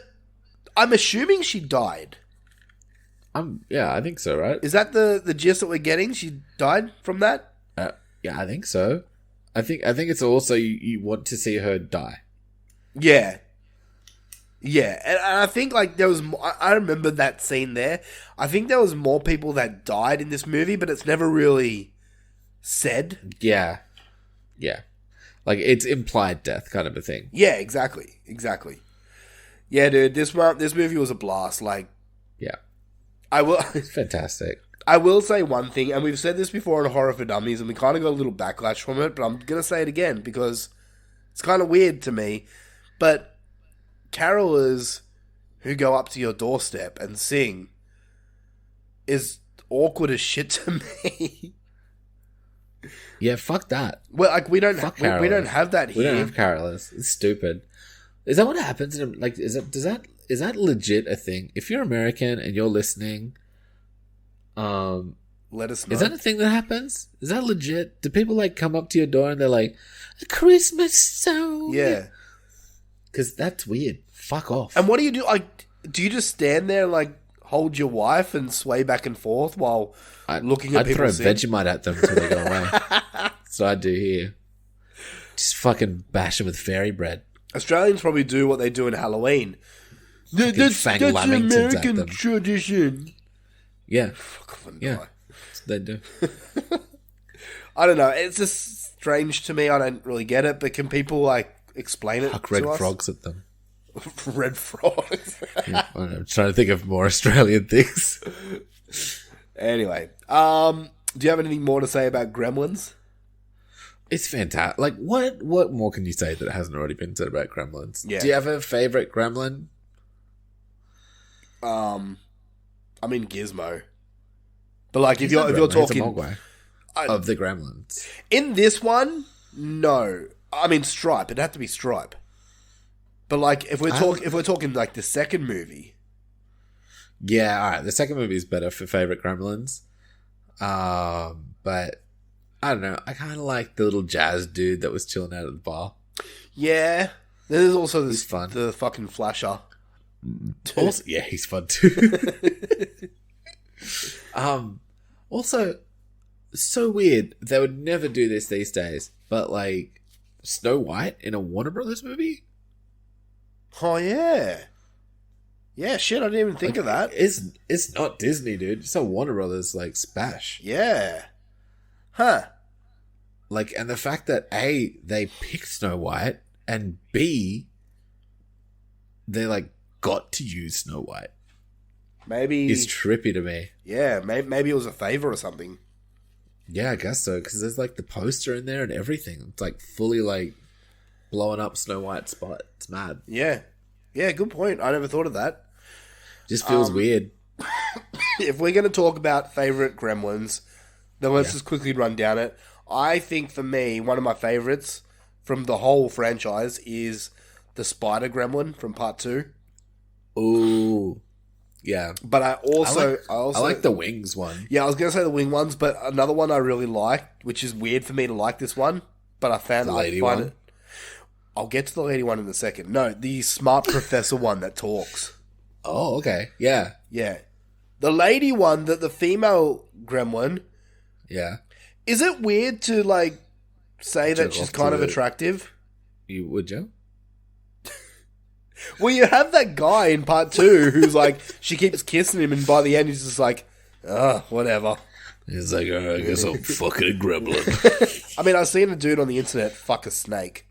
I'm assuming she died. Yeah, I think so, right? Is that the gist that we're getting? She died from that? Yeah, I think so. I think it's also you want to see her die. Yeah. Yeah, and I think like there was. I remember that scene there. I think there was more people that died in this movie, but it's never really said. Yeah, like it's implied death, kind of a thing. Yeah, exactly. Yeah, dude, this movie was a blast. Like, yeah, I will. It's fantastic. I will say one thing, and we've said this before on Horror for Dummies, and we kind of got a little backlash from it, but I'm gonna say it again because it's kind of weird to me, but. Carolers who go up to your doorstep and sing is awkward as shit to me. Yeah, fuck that. Well, like we don't have that here. We don't have carolers. It's stupid. Is that what happens? Like, is that legit a thing? If you're American and you're listening, let us know. Is that a thing that happens? Is that legit? Do people like come up to your door and they're like, "A Christmas song"? Yeah. Because that's weird. Fuck off. And what do you do? Like, do you just stand there and, like, hold your wife and sway back and forth while looking at people? I'd throw Vegemite at them until they go away. That's what I do here. Just fucking bash them with fairy bread. Australians probably do what they do in Halloween. That's American tradition. Yeah. Yeah. They do. I don't know. It's just strange to me. I don't really get it. But can people, like, explain it Huck red frogs at them. Red frogs. Yeah, I'm trying to think of more Australian things. Anyway, do you have anything more to say about Gremlins? It's fantastic. Like, what more can you say that hasn't already been said about Gremlins? Yeah. Do you have a favorite Gremlin? I mean Gizmo. But like, if you're talking of the Gremlins, in this one, no. I mean Stripe. It'd have to be Stripe. But like, if we're talking like the second movie, yeah, all right. The second movie is better for favorite Gremlins. But I don't know. I kind of like the little jazz dude that was chilling out at the bar. Yeah, there's also he's fun. The fucking flasher. Also, yeah, he's fun too. Also, so weird. They would never do this these days. But like, Snow White in a Warner Brothers movie. Oh yeah, yeah. Shit, I didn't even think of that. It's not Disney, dude. It's a Warner Brothers like spash. Yeah, huh? Like, and the fact that A, they picked Snow White, and B, they like got to use Snow White. Maybe it's trippy to me. Yeah, maybe it was a favor or something. Yeah, I guess so. Because there's like the poster in there and everything. It's like fully like blowing up Snow White's spot. It's mad. Yeah. Yeah, good point. I never thought of that. Just feels weird. If we're going to talk about favourite Gremlins, then let's just quickly run down it. I think for me, one of my favourites from the whole franchise is the Spider Gremlin from Part 2. Ooh. Yeah. But I like the wings one. Yeah, I was going to say the wing ones, but another one I really like, which is weird for me to like this one, but I found the lady one. I'll get to the lady one in a second. No, the smart professor one that talks. Oh, okay. Yeah. Yeah. The lady one, the female gremlin. Yeah. Is it weird to, like, say that she's kind of attractive? Would you? Well, you have that guy in Part 2 who's like, she keeps kissing him, and by the end he's just like, whatever. He's like, I guess I'm fucking a gremlin. I mean, I've seen a dude on the internet fuck a snake.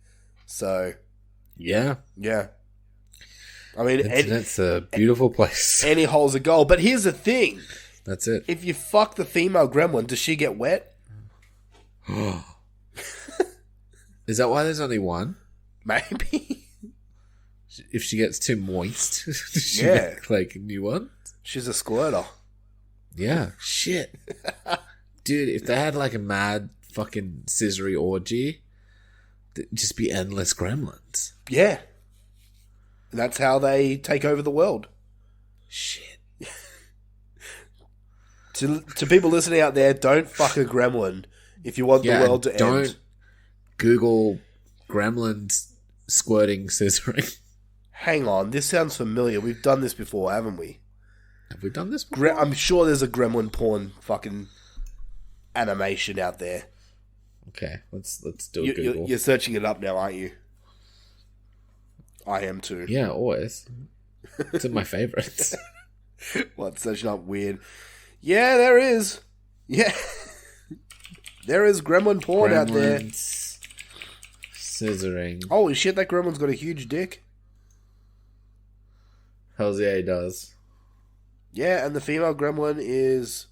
So. Yeah. Yeah. I mean, it's a beautiful place. Any hole's a goal. But here's the thing. That's it. If you fuck the female gremlin, does she get wet? Is that why there's only one? Maybe. If she gets too moist, does she get, like, a new one? She's a squirter. Yeah. Shit. Dude, if they had, like, a mad fucking scissory orgy, it'd just be endless gremlins. Yeah. And that's how they take over the world. Shit. To people listening out there, don't fuck a gremlin if you want the world to end. Don't Google gremlins squirting, scissoring. Hang on, this sounds familiar. We've done this before, haven't we? Have we done this before? I'm sure there's a gremlin porn fucking animation out there. Okay, let's do a Google. You're searching it up now, aren't you? I am too. Yeah, always. It's in my favorites. What, searching up weird? Yeah, there is. Yeah. There is gremlin porn out there. Scissoring. Holy shit, that gremlin's got a huge dick. Hells yeah, he does. Yeah, and the female gremlin is...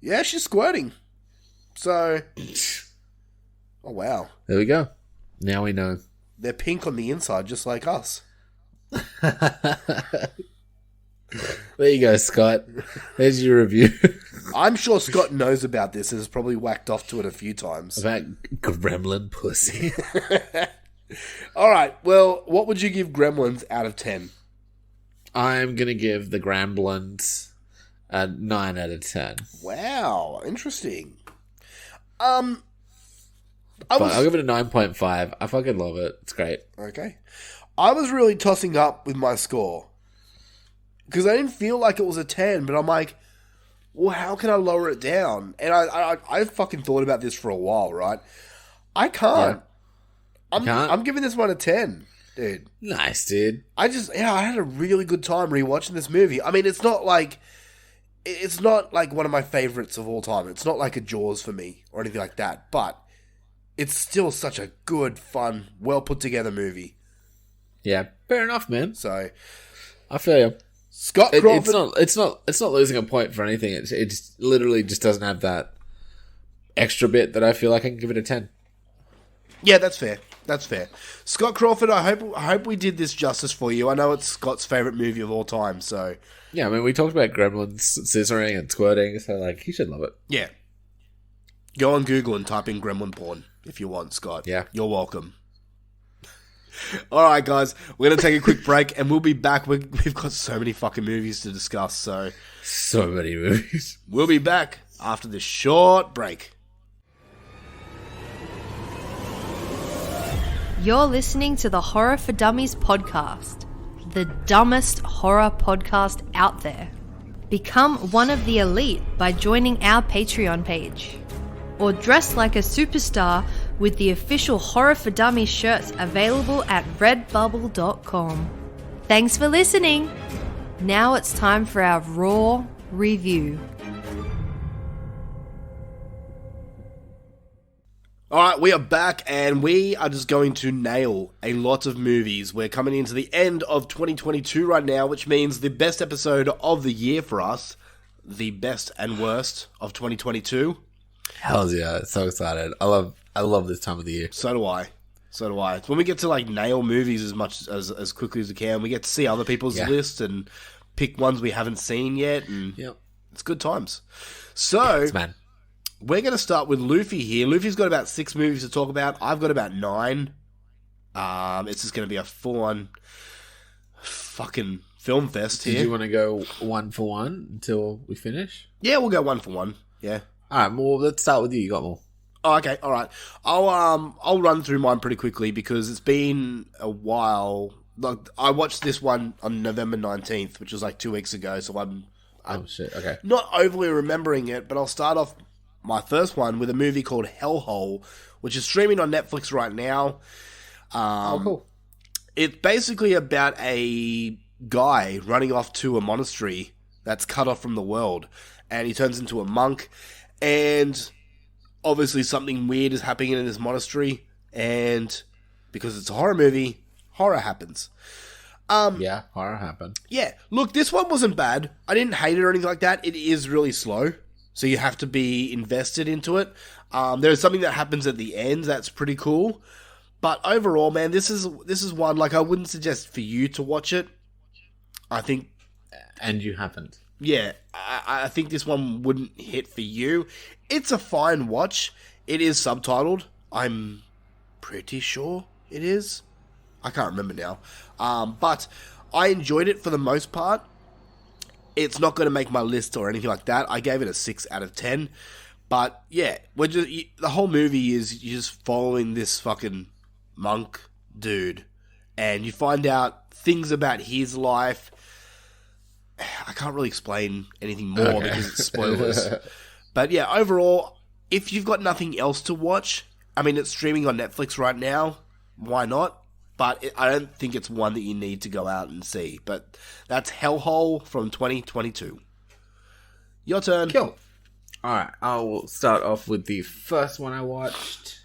Yeah, she's squirting. So... Oh, wow. There we go. Now we know. They're pink on the inside, just like us. There you go, Scott. There's your review. I'm sure Scott knows about this and has probably whacked off to it a few times. About gremlin pussy. Alright, well, what would you give Gremlins out of 10? I'm going to give the Gremlins a 9 out of 10. Wow, interesting. I'll give it a 9.5. I fucking love it. It's great. Okay. I was really tossing up with my score. Because I didn't feel like it was a 10, but I'm like, well, how can I lower it down? And I fucking thought about this for a while, right? I can't. Yeah. I'm giving this one a 10, dude. Nice, dude. I had a really good time rewatching this movie. I mean, it's not like one of my favorites of all time. It's not like a Jaws for me or anything like that, but it's still such a good, fun, well put together movie. Yeah, fair enough, man. So, I feel you. Scott Crawford. It's not losing a point for anything. It literally just doesn't have that extra bit that I feel like I can give it a 10. Yeah, that's fair. That's fair. Scott Crawford, I hope we did this justice for you. I know it's Scott's favourite movie of all time, so... Yeah, I mean, we talked about gremlins scissoring and squirting, so, like, you should love it. Yeah. Go on Google and type in gremlin porn if you want, Scott. Yeah. You're welcome. Alright, guys. We're going to take a quick break, and we'll be back. We've got so many fucking movies to discuss, so... So many movies. We'll be back after this short break. You're listening to the Horror for Dummies podcast, the dumbest horror podcast out there. Become one of the elite by joining our Patreon page. Or dress like a superstar with the official Horror for Dummies shirts available at redbubble.com. Thanks for listening. Now it's time for our Raw review. Alright, we are back and we are just going to nail a lot of movies. We're coming into the end of 2022 right now, which means the best episode of the year for us. The best and worst of 2022. Hells yeah, so excited. I love this time of the year. So do I. It's when we get to like nail movies as quickly as we can. We get to see other people's lists and pick ones we haven't seen yet, and it's good times. So man. We're going to start with Luffy here. Luffy's got about 6 movies to talk about. I've got about 9. It's just going to be a full-on fucking film fest here. Did you want to go one for one until we finish? Yeah, we'll go one for one. Yeah. All right, well, let's start with you. You got more. Oh, okay. All right. I'll run through mine pretty quickly because it's been a while. Like, I watched this one on November 19th, which was like 2 weeks ago, so I'm shit. Okay. not overly remembering it, but I'll start off my first one with a movie called Hellhole, which is streaming on Netflix right now. Cool. It's basically about a guy running off to a monastery that's cut off from the world, and he turns into a monk, and obviously something weird is happening in this monastery, and because it's a horror movie, horror happens. Yeah, horror happened. Yeah, look, this one wasn't bad. I didn't hate it or anything like that. It is really slow, so you have to be invested into it. There's something that happens at the end that's pretty cool. But overall, man, this is one, like, I wouldn't suggest for you to watch it. I think... And you haven't. Yeah, I think this one wouldn't hit for you. It's a fine watch. It is subtitled. I'm pretty sure it is. I can't remember now. But I enjoyed it for the most part. It's not going to make my list or anything like that. I gave it a 6 out of 10. But yeah, the whole movie is you're just following this fucking monk dude. and you find out things about his life. I can't really explain anything more because it's spoilers. But yeah, overall, if you've got nothing else to watch, I mean, it's streaming on Netflix right now. Why not? But I don't think it's one that you need to go out and see. But that's Hellhole from 2022. Your turn. Cool. Alright, I will start off with the first one I watched.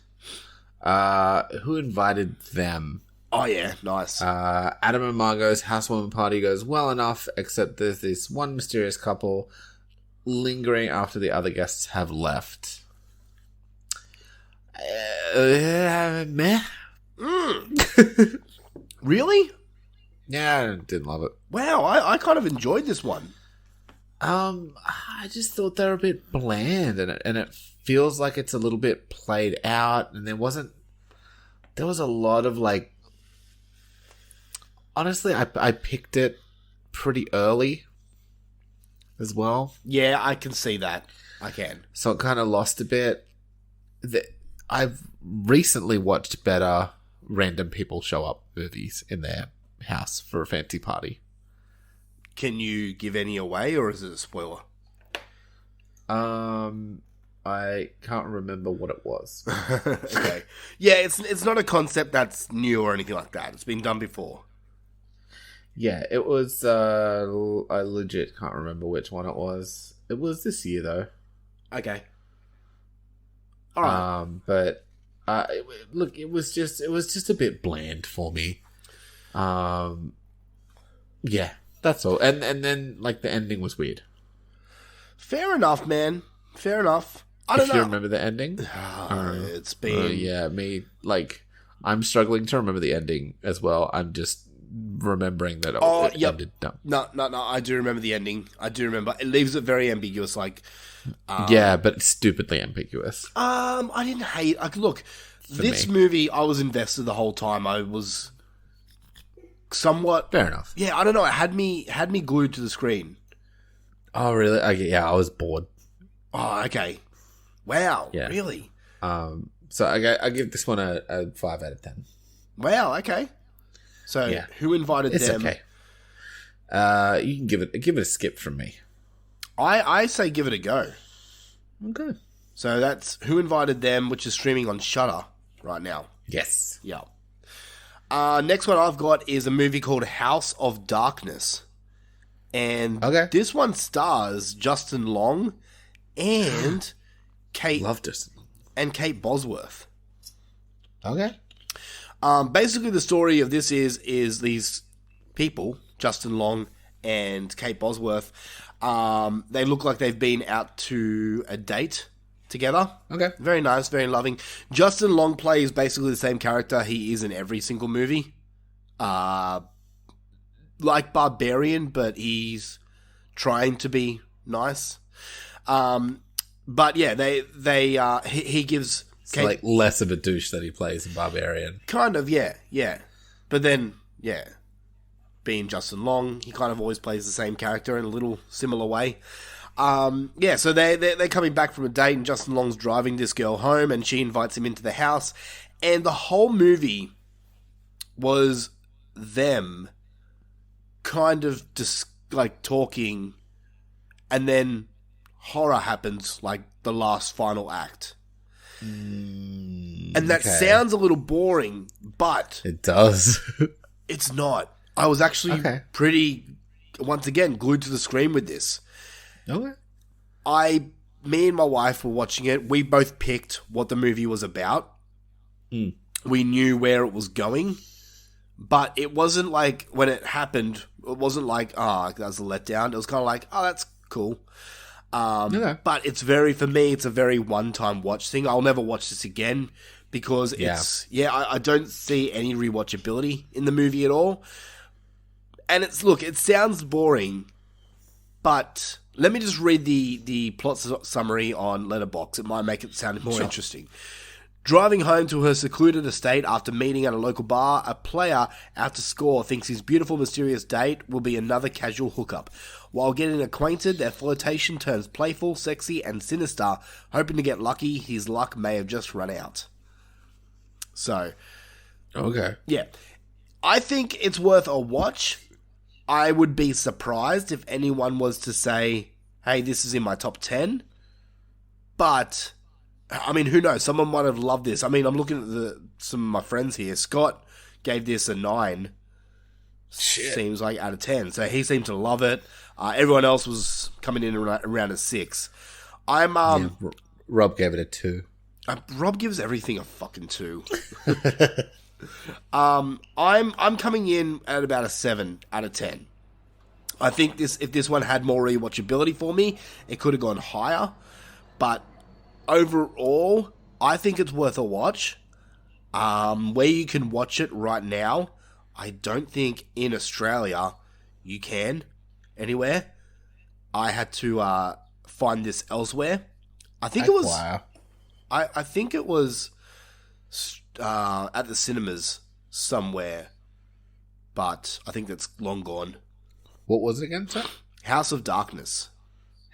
Who Invited Them? Oh yeah, nice. Adam and Margot's housewarming party goes well enough, except there's this one mysterious couple lingering after the other guests have left. Meh? Really? Yeah, I didn't love it. Wow, I kind of enjoyed this one. I just thought they were a bit bland, and it feels like it's a little bit played out, and there was a lot of like. Honestly, I picked it pretty early as well. Yeah, I can see that. I can. So it kind of lost a bit. I've recently watched better random people show up movies in their house for a fancy party. Can you give any away, or is it a spoiler? I can't remember what it was. Okay. Yeah, it's not a concept that's new or anything like that. It's been done before. Yeah, it was, I legit can't remember which one it was. It was this year, though. Okay. Alright. But, look, it was just a bit bland for me. Yeah, that's all. And then, like, the ending was weird. Fair enough, man. Fair enough. I don't know. If you remember the ending? It's been... yeah, me, like, I'm struggling to remember the ending as well. I'm just remembering that it ended dumb. No, I do remember the ending. I do remember. It leaves it very ambiguous, like... yeah, but stupidly ambiguous. I didn't hate... Like, look, this me. movie, I was invested the whole time. I was somewhat... Fair enough. Yeah, I don't know. It had me glued to the screen. Oh, really? Okay, yeah, I was bored. Oh, okay. Wow, Yeah. really? So I give this one a 5 out of 10. Wow, okay. So, Yeah. Who Invited It's Them? okay. You can give it a skip from me. I say give it a go. Okay. So that's Who Invited Them, which is streaming on Shudder right now. Yes. Yeah. Next one I've got is a movie called House of Darkness. And this one stars Justin Long and Kate... Love Justin. And Kate Bosworth. Okay. Basically, the story of this is these people, Justin Long and Kate Bosworth, they look like they've been out to a date together. Okay. Very nice, very loving. Justin Long plays basically the same character he is in every single movie. Like Barbarian, but he's trying to be nice. But yeah, he gives... It's like less of a douche that he plays in Barbarian. Kind of, yeah. But then, yeah, being Justin Long, he kind of always plays the same character in a little similar way. So they're coming back from a date, and Justin Long's driving this girl home, and she invites him into the house. And the whole movie was them kind of just like talking, and then horror happens, like the last final act. And that sounds a little boring, but... It does. It's not. I was actually pretty, once again, glued to the screen with this. Okay. Me and my wife were watching it. We both picked what the movie was about. We knew where it was going. But it wasn't like, when it happened, it wasn't like, that was a letdown. It was kind of like, that's cool. But it's for me, it's a very one-time watch thing. I'll never watch this again because I don't see any rewatchability in the movie at all. And it sounds boring, but let me just read the plot summary on Letterboxd. It might make it sound more interesting. Driving home to her secluded estate after meeting at a local bar, a player out to score thinks his beautiful, mysterious date will be another casual hookup. While getting acquainted, their flirtation turns playful, sexy, and sinister. Hoping to get lucky, his luck may have just run out. So, okay. Yeah. I think it's worth a watch. I would be surprised if anyone was to say, hey, this is in my top 10. But, I mean, who knows? Someone might have loved this. I mean, I'm looking at some of my friends here. Scott gave this a 9. Shit. Seems like out of 10. So he seemed to love it. Everyone else was coming in around a 6. Rob gave it a 2. Rob gives everything a fucking 2. I'm coming in at about a 7 out of 10. I think if this one had more rewatchability for me, it could have gone higher. But overall, I think it's worth a watch. Where you can watch it right now, I don't think in Australia you can anywhere. I had to find this elsewhere. I think it was. Wow. I think it was at the cinemas somewhere, but I think that's long gone. What was it again, sir? House of Darkness.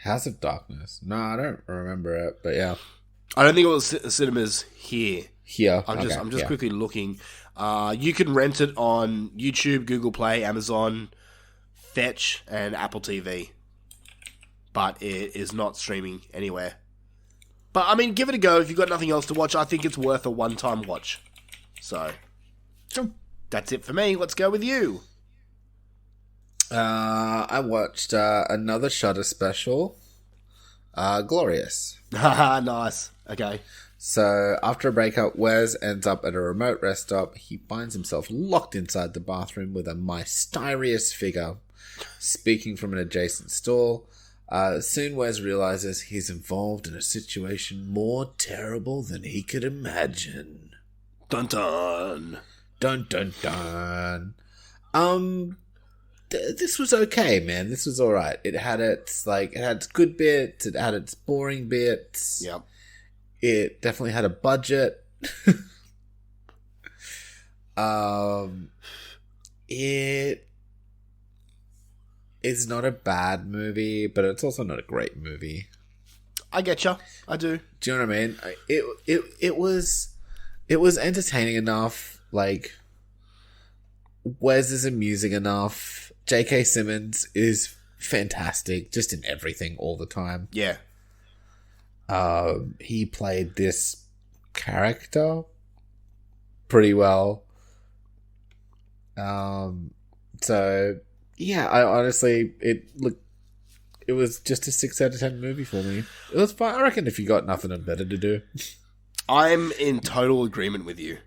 House of Darkness. No, I don't remember it, but yeah. I don't think it was cinemas here. Here. I'm just quickly looking. You can rent it on YouTube, Google Play, Amazon, Fetch, and Apple TV. But it is not streaming anywhere. But, I mean, give it a go. If you've got nothing else to watch, I think it's worth a one-time watch. So, that's it for me. Let's go with you. I watched another Shudder special, Glorious. Nice. Okay. So, after a breakup, Wes ends up at a remote rest stop. He finds himself locked inside the bathroom with a mysterious figure speaking from an adjacent stall. Soon Wes realizes he's involved in a situation more terrible than he could imagine. Dun dun. Dun dun dun. This was okay, man. This was alright. It had its good bits, it had its boring bits. Yep. It definitely had a budget. It is not a bad movie, but it's also not a great movie. I getcha. I do. Do you know what I mean? It was entertaining enough. Like, Wes is amusing enough. J.K. Simmons is fantastic, just in everything all the time. Yeah. He played this character pretty well. So yeah, I honestly, it was just a 6 out of 10 movie for me. It was fine. I reckon if you got nothing better to do, I'm in total agreement with you.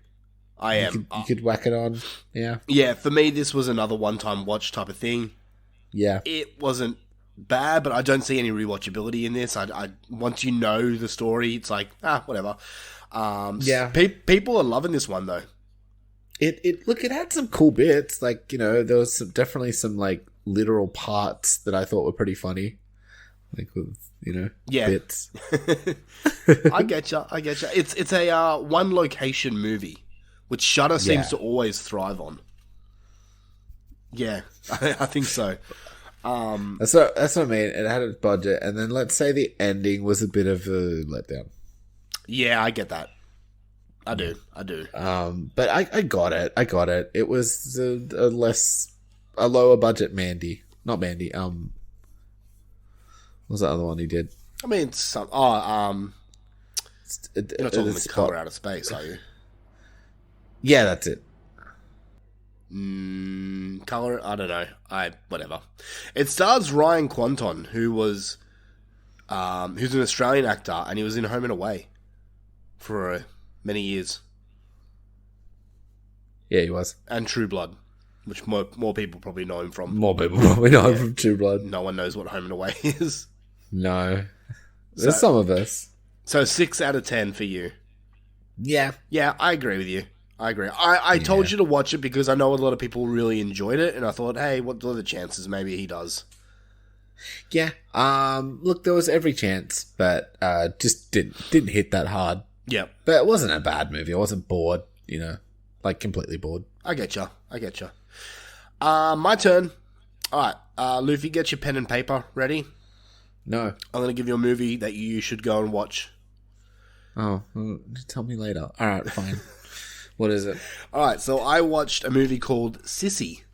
I am. You could whack it on. Yeah. Yeah, for me, this was another one-time watch type of thing. Yeah. It wasn't bad, but I don't see any rewatchability in this. I once you know the story, it's like, whatever. Yeah. People are loving this one, though. It had some cool bits. Like, you know, there was definitely some, like, literal parts that I thought were pretty funny. Like, with, you know, bits. I getcha. It's a one location movie, which Shudder seems to always thrive on. Yeah, I think so. That's what I mean. It had a budget, and then let's say the ending was a bit of a letdown. Yeah, I get that. I do. But I got it. It was a lower budget Mandy. Not Mandy. What was the other one he did? I mean, it's some. You're not talking the Color Out of Space, are you? Yeah, that's it. Color, I don't know. Whatever. It stars Ryan Quanton, who's an Australian actor, and he was in Home and Away for many years. Yeah, he was. And True Blood, which more people probably know him from. More people probably know him from True Blood. No one knows what Home and Away is. No. There's some of us. So 6 out of 10 for you. Yeah. Yeah, I agree with you. I agree. I told you to watch it because I know a lot of people really enjoyed it, and I thought, hey, what are the chances? Maybe he does. Yeah. Look, there was every chance, but just didn't hit that hard. Yeah. But it wasn't a bad movie. I wasn't bored, you know, like completely bored. I getcha. My turn. All right, Luffy, get your pen and paper ready. No. I'm going to give you a movie that you should go and watch. Oh, tell me later. All right, fine. What is it? All right, so I watched a movie called Sissy.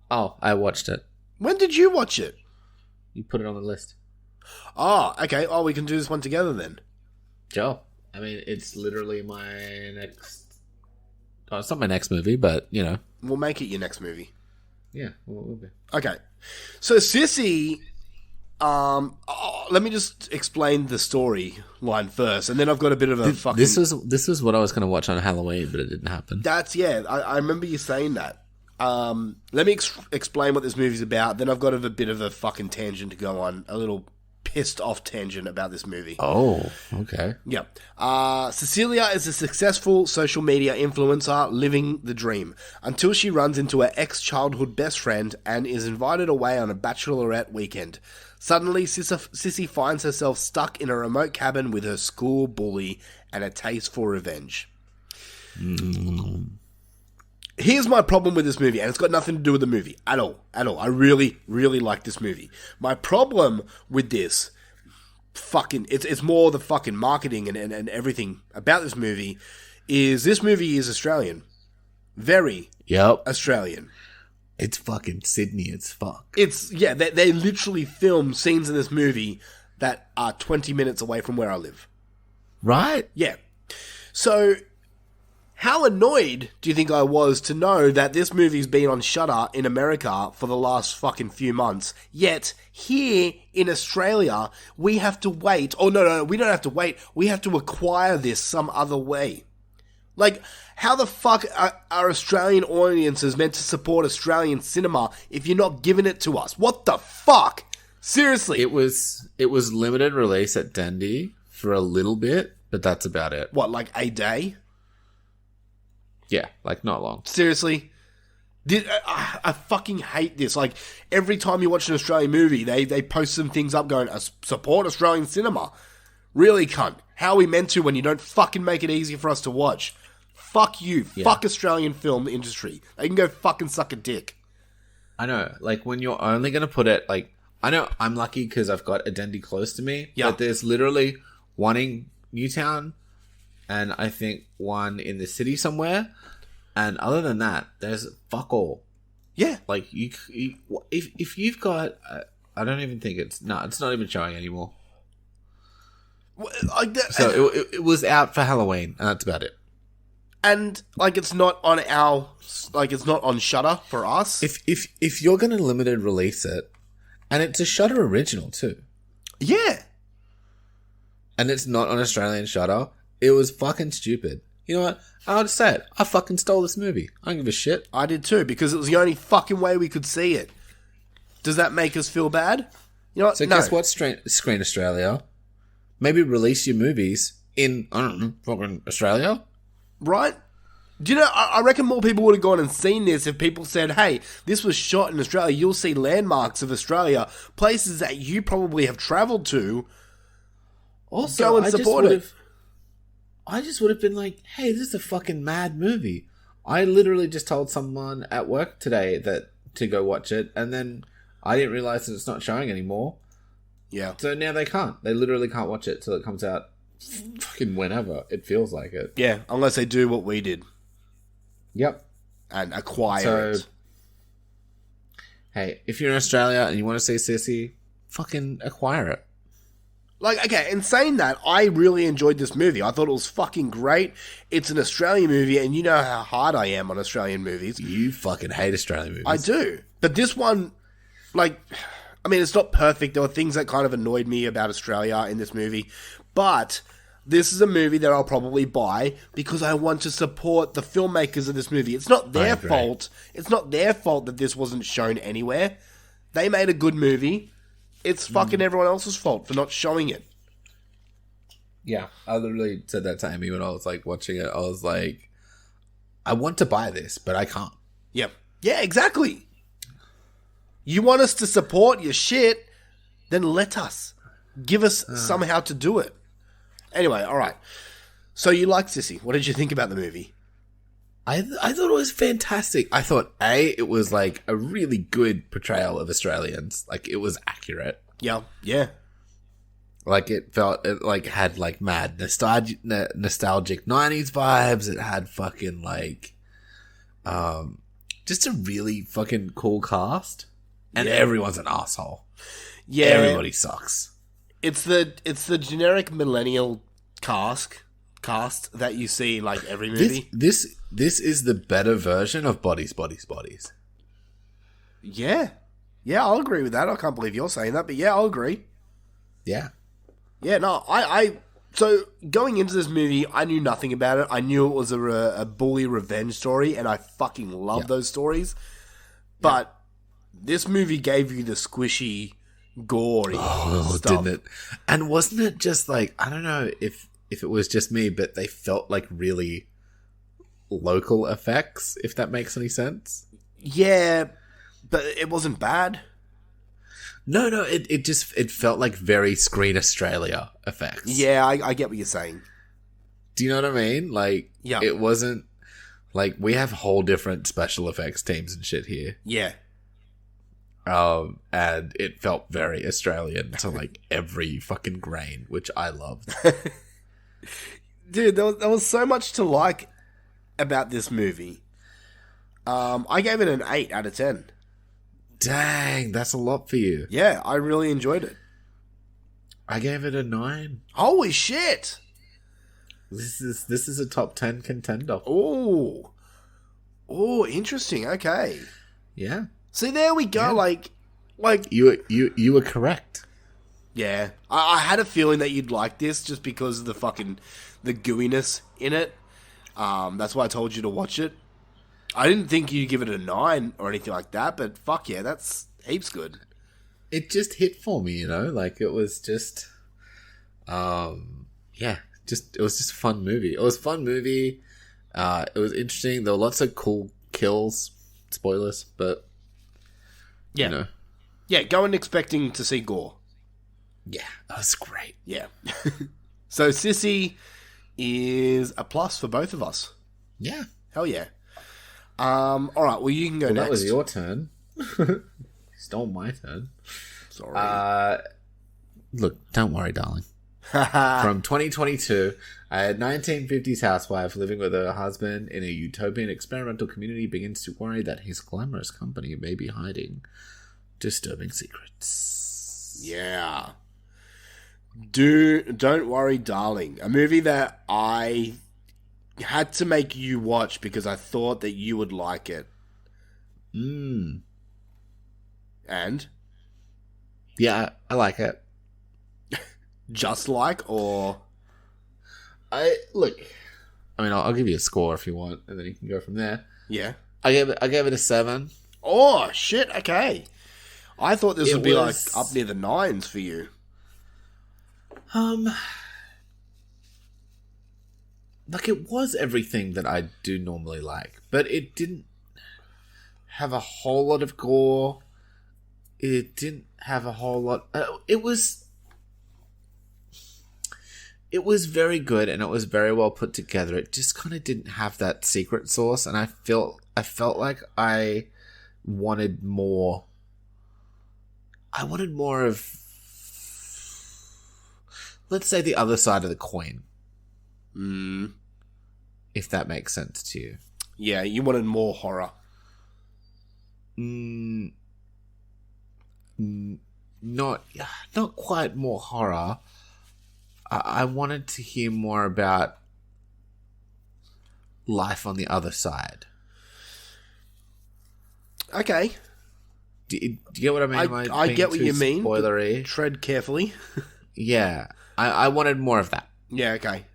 Oh, I watched it. When did you watch it? You put it on the list. Oh, okay. Oh, we can do this one together then. Joe. I mean, it's literally my next... Oh, it's not my next movie, but, you know. We'll make it your next movie. Yeah, well, it will be. Okay. So Sissy... let me just explain the storyline first, and then I've got a bit of a fucking... This was what I was going to watch on Halloween, but it didn't happen. I remember you saying that. Let me explain what this movie's about, then I've got a bit of a fucking tangent to go on, a little pissed off tangent about this movie. Oh, okay. Yeah. Cecilia is a successful social media influencer living the dream until she runs into her ex-childhood best friend and is invited away on a bachelorette weekend. Suddenly, Sissy finds herself stuck in a remote cabin with her school bully and a taste for revenge. Here's my problem with this movie, and it's got nothing to do with the movie at all. I really, really like this movie. My problem with this, it's more the fucking marketing and everything about this movie is Australian. Very Australian. It's fucking Sydney as fuck. They literally film scenes in this movie that are 20 minutes away from where I live. Right? Yeah. So... how annoyed do you think I was to know that this movie's been on Shudder in America for the last fucking few months, yet here in Australia, we have to wait. Oh, no, we don't have to wait. We have to acquire this some other way. Like, how the fuck are Australian audiences meant to support Australian cinema if you're not giving it to us? What the fuck? Seriously. It was limited release at Dundee for a little bit, but that's about it. What, like a day? Yeah, like not long. Seriously? I fucking hate this. Like, every time you watch an Australian movie, they post some things up going, support Australian cinema. Really, cunt. How are we meant to when you don't fucking make it easy for us to watch? Fuck you. Yeah. Fuck Australian film industry. They can go fucking suck a dick. I know. Like, when you're only going to put it, like, I know I'm lucky because I've got a Dundee close to me. Yeah. But there's literally one in Newtown and I think one in the city somewhere. And other than that, there's fuck all. Yeah. Like, if you've got... I don't even think it's not even showing anymore. So it was out for Halloween, and that's about it. And like it's not on it's not on Shudder for us. If you're going to limited release it, and it's a Shudder original too. Yeah. And it's not on Australian Shudder, it was fucking stupid. You know what? I'll just say it. I fucking stole this movie. I don't give a shit. I did too, because it was the only fucking way we could see it. Does that make us feel bad? You know what? So guess what, Screen Australia? Maybe release your movies in, I don't know, fucking Australia? Right? Do you know, I reckon more people would have gone and seen this if people said, hey, this was shot in Australia. You'll see landmarks of Australia, places that you probably have travelled to. Also, go and support it. I just would have been like, hey, this is a fucking mad movie. I literally just told someone at work today that to go watch it, and then I didn't realise that it's not showing anymore. Yeah. So now they can't. They literally can't watch it till it comes out fucking whenever. It feels like it. Yeah, unless they do what we did. Yep. And acquire it. Hey, if you're in Australia and you want to see Sissy, fucking acquire it. Like, okay, in saying that, I really enjoyed this movie. I thought it was fucking great. It's an Australian movie, and you know how hard I am on Australian movies. You fucking hate Australian movies. I do. But this one, like, I mean, it's not perfect. There were things that kind of annoyed me about Australia in this movie. But this is a movie that I'll probably buy because I want to support the filmmakers of this movie. It's not their fault. It's not their fault that this wasn't shown anywhere. They made a good movie. It's fucking everyone else's fault for not showing it. Yeah, I literally said that to Amy when I was like watching it. I was like, I want to buy this, but I can't. Yep. Yeah, exactly. You want us to support your shit, then let us. Give us somehow to do it. Anyway, all right. So you liked Sissy. What did you think about the movie? I thought it was fantastic. I thought, it was like a really good portrayal of Australians. Like, it was accurate. Yeah, yeah. Like it had like mad nostalgic 90s vibes. It had fucking like, just a really fucking cool cast, and everyone's an asshole. Yeah, everybody sucks. It's the generic millennial cast that you see in like every movie. This is the better version of Bodies. Yeah, I'll agree with that. I can't believe you're saying that, but yeah, I'll agree. Yeah. Yeah, no, so going into this movie, I knew nothing about it. I knew it was a bully revenge story, and I fucking love those stories. But this movie gave you the squishy, gory stuff. Didn't it? And wasn't it just like, I don't know if it was just me, but they felt like really local effects, if that makes any sense. Yeah, but it wasn't bad. No, it felt like very Screen Australia effects. Yeah, I get what you're saying. Do you know what I mean? Like, it wasn't like we have whole different special effects teams and shit here. Yeah. And it felt very Australian to like every fucking grain, which I loved. Dude, there was so much to like about this movie. I gave it an 8 out of 10. Dang, that's a lot for you. Yeah, I really enjoyed it. I gave it a 9. Holy shit! This is a top 10 contender. Oh, interesting. Okay. Yeah. See, there we go. Yeah. Like you were correct. Yeah, I had a feeling that you'd like this just because of the gooiness in it. That's why I told you to watch it. I didn't think you'd give it a 9 or anything like that, but fuck yeah, that's heaps good. It just hit for me, you know? Like, it was just... it was just a fun movie. It was a fun movie. It was interesting. There were lots of cool kills. Spoilers, but... Yeah. You know. Yeah, go in expecting to see gore. Yeah, that was great. Yeah. So, Sissy is a plus for both of us. Yeah. Hell yeah. All right, well, you can go next. That was your turn. You stole my turn. Sorry. Look, don't worry, darling. From 2022, a 1950s housewife living with her husband in a utopian experimental community begins to worry that his glamorous company may be hiding disturbing secrets. Yeah. Don't worry, darling. A movie that I had to make you watch because I thought that you would like it. And? Yeah, I like it. Just like, or? I mean, I'll give you a score if you want, and then you can go from there. Yeah. I gave it a 7. Oh, shit, okay. I thought this would be like up near the 9s for you. Like, it was everything that I do normally like, but it didn't have a whole lot of gore. It didn't have a whole lot... It was very good, and it was very well put together. It just kind of didn't have that secret sauce, and I felt like I wanted more... I wanted more of... Let's say the other side of the coin. If that makes sense to you. Yeah, you wanted more horror. Not quite more horror. I wanted to hear more about life on the other side. Okay. Do you get what I mean? I get what you mean. Spoilery. Tread carefully. Yeah. I wanted more of that. Yeah, okay.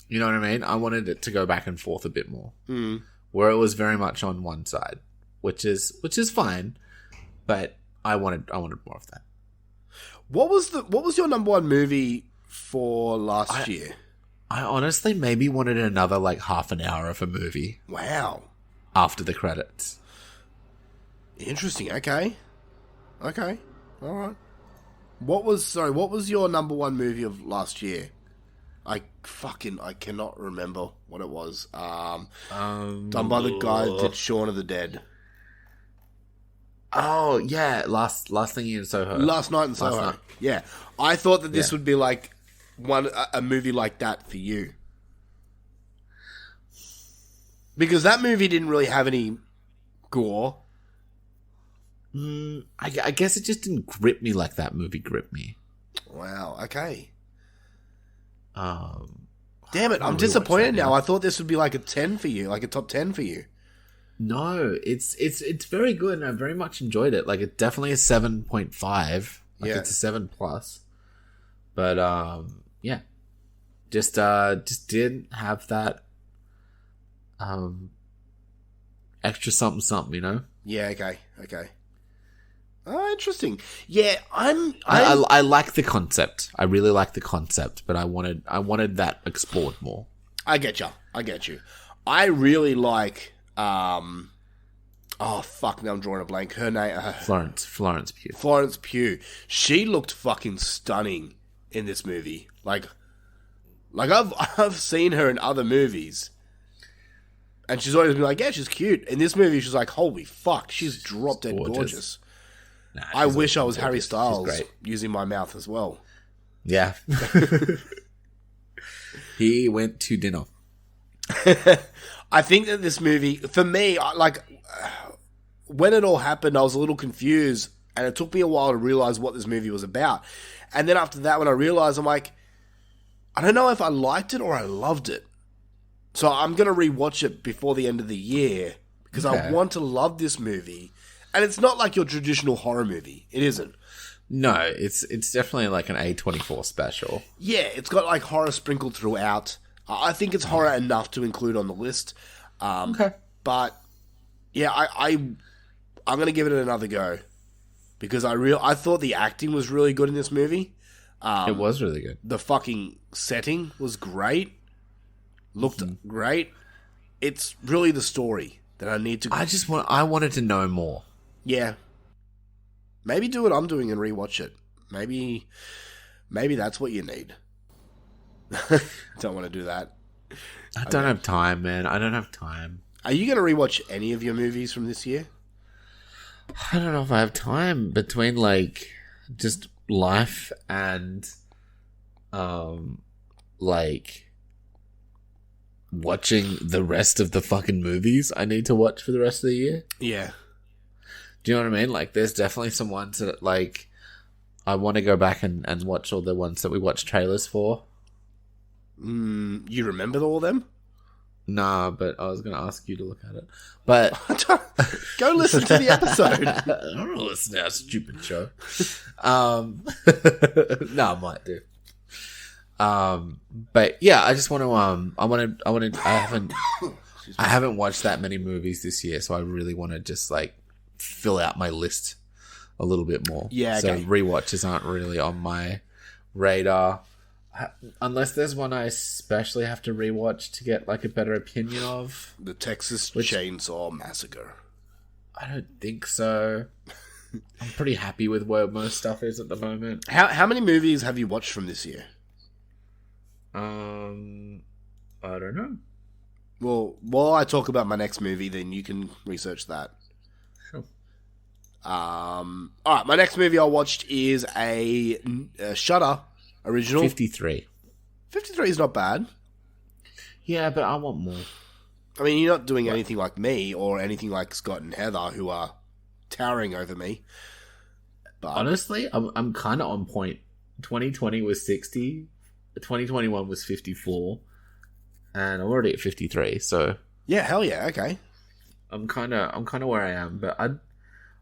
You know what I mean? I wanted it to go back and forth a bit more. Where it was very much on one side, which is fine, but I wanted more of that. What was your number one movie for last year? I honestly maybe wanted another like half an hour of a movie. Wow. After the credits. Interesting. Okay. All right. What was your number one movie of last year? I cannot remember what it was. Done by the guy that did Shaun of the Dead. Oh yeah, last thing in Soho. Last Night in Soho. Night. Yeah. I thought that this would be like a movie like that for you. Because that movie didn't really have any gore. I guess it just didn't grip me like that movie gripped me. Wow, okay. Damn it, I'm disappointed now. I thought this would be like a 10 for you, like a top 10 for you. No, it's very good and I very much enjoyed it. Like, it's definitely a 7.5. Like, it's a 7 plus. But, yeah. Just didn't have that, extra something, you know? Yeah, okay. Oh, interesting. Yeah, I like the concept. I really like the concept, but I wanted that explored more. I get you. I really like, oh fuck, now I'm drawing a blank. Her name, Florence Pugh. Florence Pugh. She looked fucking stunning in this movie. Like I've seen her in other movies. And she's always been like, yeah, she's cute. In this movie, she's like, holy fuck, she's drop dead gorgeous. Nah, I wish I was Harry gorgeous. Styles using my mouth as well. Yeah. He went to dinner. I think that this movie, for me, when it all happened, I was a little confused, and it took me a while to realize what this movie was about. And then after that, when I realized, I'm like, I don't know if I liked it or I loved it. So I'm going to rewatch it before the end of the year, because I want to love this movie. And it's not like your traditional horror movie. It isn't. No, it's definitely like an A24 special. Yeah, it's got like horror sprinkled throughout. I think it's horror enough to include on the list. Okay. But yeah, I'm going to give it another go, because I thought the acting was really good in this movie. It was really good. The fucking setting was great. Looked great. It's really the story that I need to... I wanted to know more. Yeah. Maybe do what I'm doing and rewatch it. Maybe that's what you need. Don't want to do that. I don't have time, man. I don't have time. Are you going to rewatch any of your movies from this year? I don't know if I have time between, like, just life and, like, watching the rest of the fucking movies I need to watch for the rest of the year. Yeah. Do you know what I mean? Like, there's definitely some ones that, like, I want to go back and watch all the ones that we watched trailers for. You remember all them? Nah, but I was going to ask you to look at it. But go listen to the episode. I don't want to listen to our stupid show. No, I might do. But yeah, I just want to. I haven't watched that many movies this year, so I really want to just like fill out my list a little bit more. Yeah, so okay. rewatches aren't really on my radar. Unless there's one I especially have to rewatch to get like a better opinion of. The Texas Chainsaw Massacre. I don't think so. I'm pretty happy with where most stuff is at the moment. How many movies have you watched from this year? I don't know. Well, while I talk about my next movie, then you can research that. Sure. Alright, my next movie I watched is a Shudder original. 53. 53 is not bad. Yeah, but I want more. I mean, you're not doing anything like me or anything like Scott and Heather, who are towering over me. But honestly, I'm kind of on point. 2020 was 60. 2021 was 54. And I'm already at 53, so... Yeah, hell yeah, okay. I'm kind of where I am, but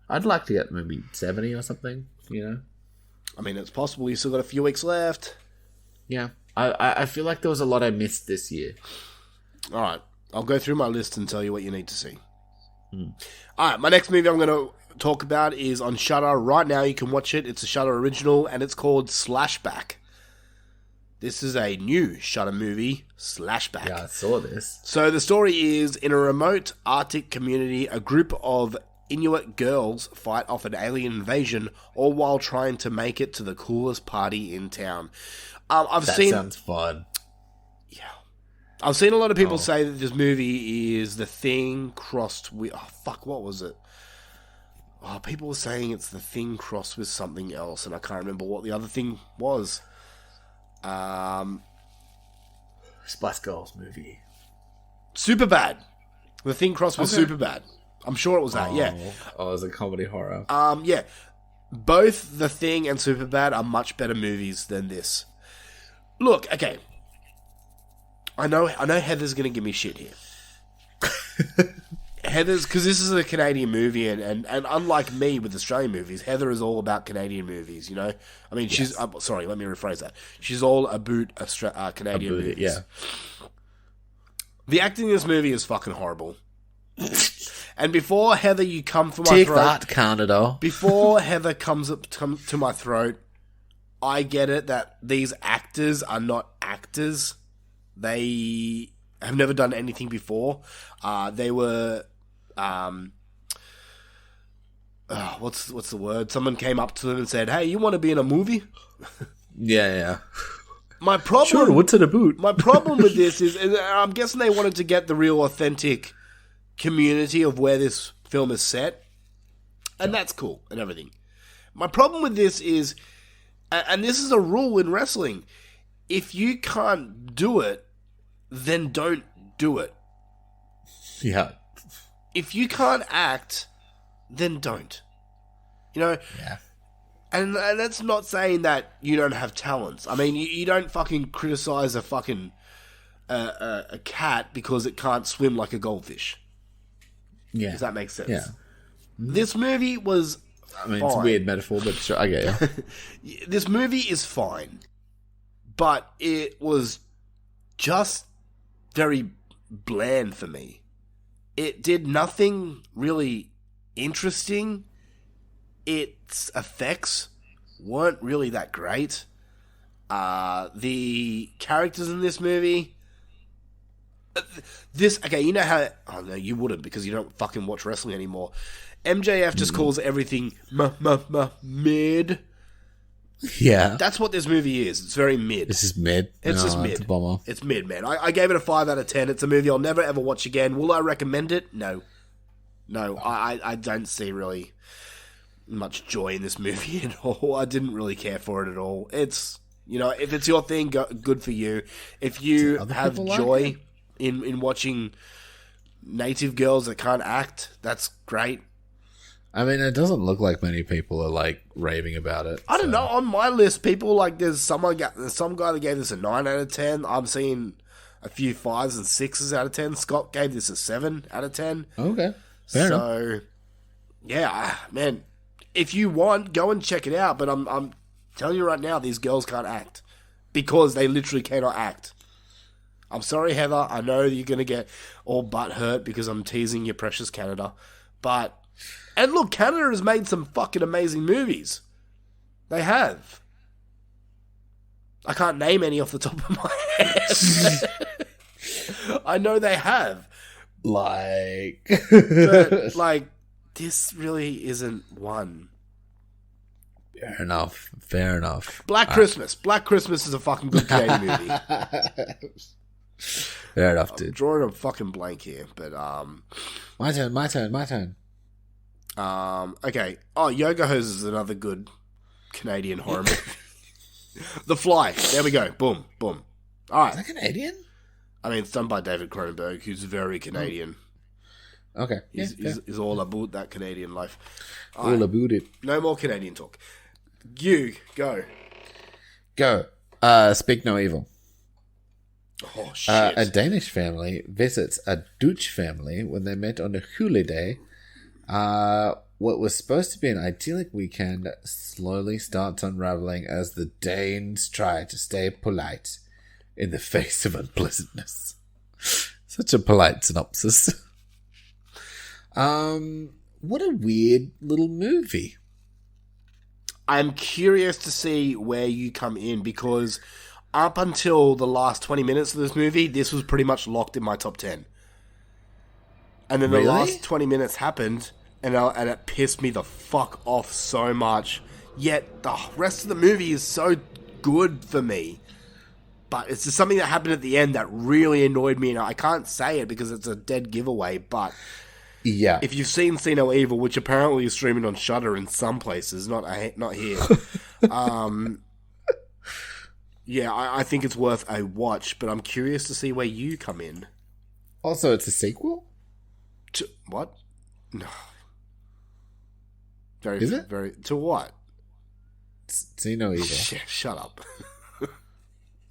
I'd like to get maybe 70 or something, you know? I mean, it's possible. You still got a few weeks left. Yeah. I feel like there was a lot I missed this year. Alright, I'll go through my list and tell you what you need to see. Alright, my next movie I'm going to talk about is on Shudder. Right now you can watch it. It's a Shudder original, and it's called Slashback. This is a new Shudder movie, Slashback. Yeah, I saw this. So the story is, in a remote Arctic community, a group of Inuit girls fight off an alien invasion, all while trying to make it to the coolest party in town. That sounds fun. Yeah. I've seen a lot of people say that this movie is The Thing crossed with... Oh, fuck, what was it? Oh, people were saying it's The Thing crossed with something else, and I can't remember what the other thing was. Spice Girls movie. Superbad. The Thing crossed with Superbad. I'm sure it was that, yeah. Oh, it was a comedy horror. Yeah. Both The Thing and Superbad are much better movies than this. Look, okay. I know Heather's going to give me shit here. Heather's, because this is a Canadian movie, and unlike me with Australian movies, Heather is all about Canadian movies, you know? I mean, she's, sorry, let me rephrase that. She's all about Canadian movies. Yeah. The acting in this movie is fucking horrible. And before, Heather, you come for my Take throat. that, Canada. Before Heather comes to my throat, I get it that these actors are not actors. They have never done anything before. They were... what's the word? Someone came up to them and said, "Hey, you want to be in a movie?" Yeah. My problem, Sure, what's it about? My problem with this is, and I'm guessing they wanted to get the real authentic community of where this film is set, and that's cool and everything. My problem with this is, and this is a rule in wrestling, if you can't do it, then don't do it. Yeah. If you can't act, then don't. You know? Yeah. And that's not saying that you don't have talents. I mean, you don't fucking criticize a fucking a cat because it can't swim like a goldfish. Yeah. Does that make sense? Yeah. This movie was I mean, fine. it's a weird metaphor, but sure, I get you. This movie is fine. But it was just very bland for me. It did nothing really interesting. Its effects weren't really that great. The characters in this movie... Okay, you know how... Oh, no, you wouldn't because you don't fucking watch wrestling anymore. MJF just calls everything mid. Yeah. That's what this movie is. It's very mid. This is mid. It's just mid. It's a bummer. It's mid, man. I gave it a 5 out of 10. It's a movie I'll never ever watch again. Will I recommend it? No. I don't see really much joy in this movie at all. I didn't really care for it at all. It's, you know, if it's your thing, good for you. If you have joy in watching native girls that can't act, that's great. I mean, it doesn't look like many people are like raving about it. I don't know. On my list, people like there's some guy that gave this a 9 out of 10. I'm seeing a few 5s and 6s out of 10. Scott gave this a 7 out of 10. Okay, fair enough. Yeah, man. If you want, go and check it out. But I'm telling you right now, these girls can't act because they literally cannot act. I'm sorry, Heather. I know you're gonna get all butthurt because I'm teasing your precious Canada, but. And look, Canada has made some fucking amazing movies. They have. I can't name any off the top of my head. I know they have. But, like, this really isn't one. Fair enough. Black Christmas. Black Christmas is a fucking good Canadian movie. Fair enough, dude. I'm drawing a fucking blank here, but My turn. Okay. Oh, Yoga Hose is another good Canadian horror movie. The Fly. There we go. Boom. All right. Is that Canadian? I mean, it's done by David Cronenberg, who's very Canadian. Okay. He's all about that Canadian life. All about it. No more Canadian talk. You, go. Speak no evil. Oh, shit. A Danish family visits a Dutch family when they met on a holiday. What was supposed to be an idyllic weekend slowly starts unraveling as the Danes try to stay polite in the face of unpleasantness. Such a polite synopsis. What a weird little movie. I'm curious to see where you come in because up until the last 20 minutes of this movie, this was pretty much locked in my top 10. And then the last 20 minutes happened, and it pissed me the fuck off so much. Yet the rest of the movie is so good for me. But it's just something that happened at the end that really annoyed me. And I can't say it because it's a dead giveaway, but Yeah. If you've seen See No Evil, which apparently is streaming on Shudder in some places, not here. Yeah, I think it's worth a watch, but I'm curious to see where you come in. Also, it's a sequel? To what? No. Is it? To what? See No Evil. Shut up.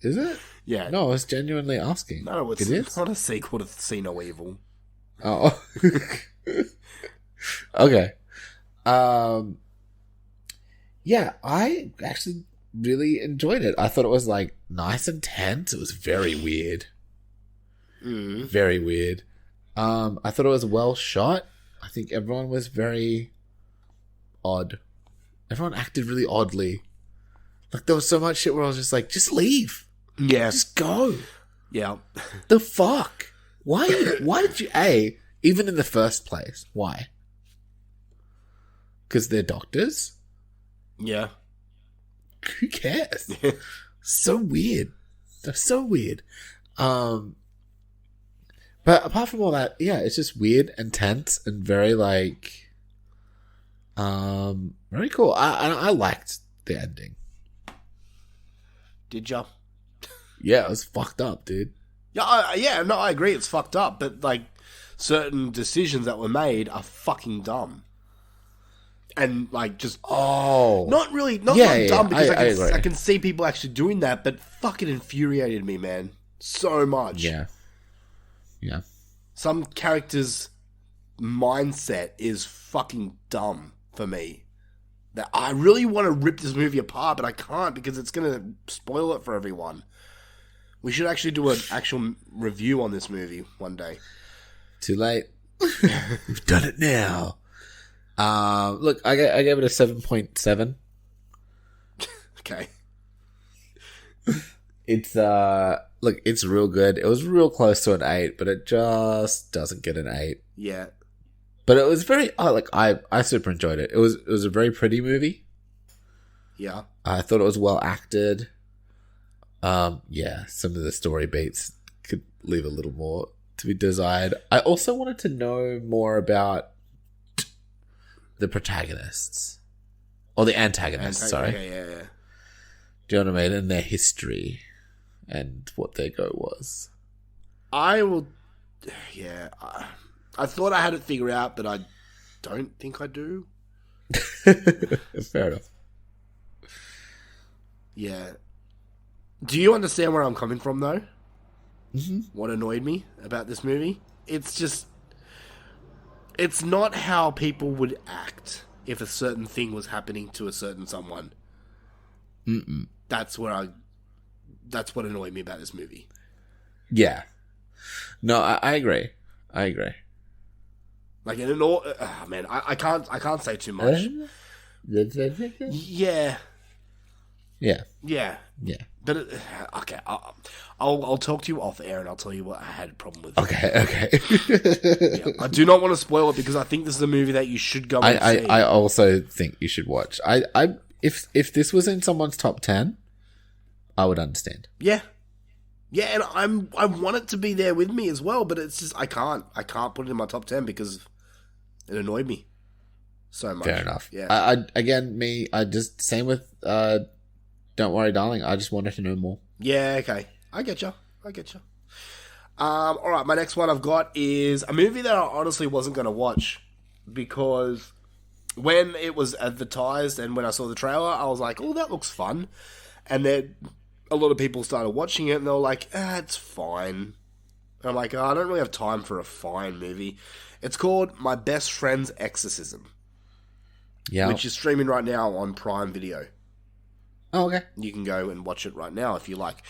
Is it? Yeah. No, I was genuinely asking. No, it's not a sequel to See No Evil. Oh. Okay. Yeah, I actually really enjoyed it. I thought it was like nice and tense. It was very weird. Very weird. I thought it was well shot. I think everyone was very odd. Everyone acted really oddly. Like there was so much shit where I was just like, just leave. Yeah. Just go. Yeah. The fuck? Why did you even in the first place? Why? Because they're doctors? Yeah. Who cares? So weird. They're so weird. But apart from all that, yeah, it's just weird and tense and very like very cool. I liked the ending. Did ya? Yeah, it was fucked up, dude. Yeah, I agree. It's fucked up, but like certain decisions that were made are fucking dumb, and like just not dumb because I can see people actually doing that, but fucking infuriated me, man, so much. Yeah. Some characters' mindset is fucking dumb for me. That I really want to rip this movie apart, but I can't because it's gonna spoil it for everyone. We should actually do an actual review on this movie one day. Too late. We've done it now. Look, I gave it a 7.7. Okay. It's look, it's real good. It was real close to an 8, but it just doesn't get an 8. Yeah. But it was very I super enjoyed it. It was a very pretty movie. Yeah. I thought it was well acted. Yeah, some of the story beats could leave a little more to be desired. I also wanted to know more about the protagonists. Or the antagonists, sorry. Yeah. Do you know what I mean? And their history and what their go was. I thought I had it figured out, but I don't think I do. Fair enough. Yeah. Do you understand where I'm coming from, though? Mm-hmm. What annoyed me about this movie? It's just... It's not how people would act if a certain thing was happening to a certain someone. Mm-mm. That's what annoyed me about this movie. Yeah. No, I agree. Like, in an all... man, I can't say too much. Yeah. But okay, I'll talk to you off air and I'll tell you what I had a problem with. Okay. Yeah, I do not want to spoil it because I think this is a movie that you should go and see. I also think you should watch. If this was in someone's top 10, I would understand. Yeah, and I want it to be there with me as well, but it's just I can't put it in my top 10 because it annoyed me so much. Fair enough. Yeah. I just same with Don't Worry, Darling. I just wanted to know more. Yeah, okay. I get you. Alright, my next one I've got is a movie that I honestly wasn't going to watch because when it was advertised and when I saw the trailer, I was like, oh, that looks fun. And then a lot of people started watching it and they were like, it's fine. And I'm like, I don't really have time for a fine movie. It's called My Best Friend's Exorcism. Yeah. Which is streaming right now on Prime Video. Oh, okay. You can go and watch it right now if you like.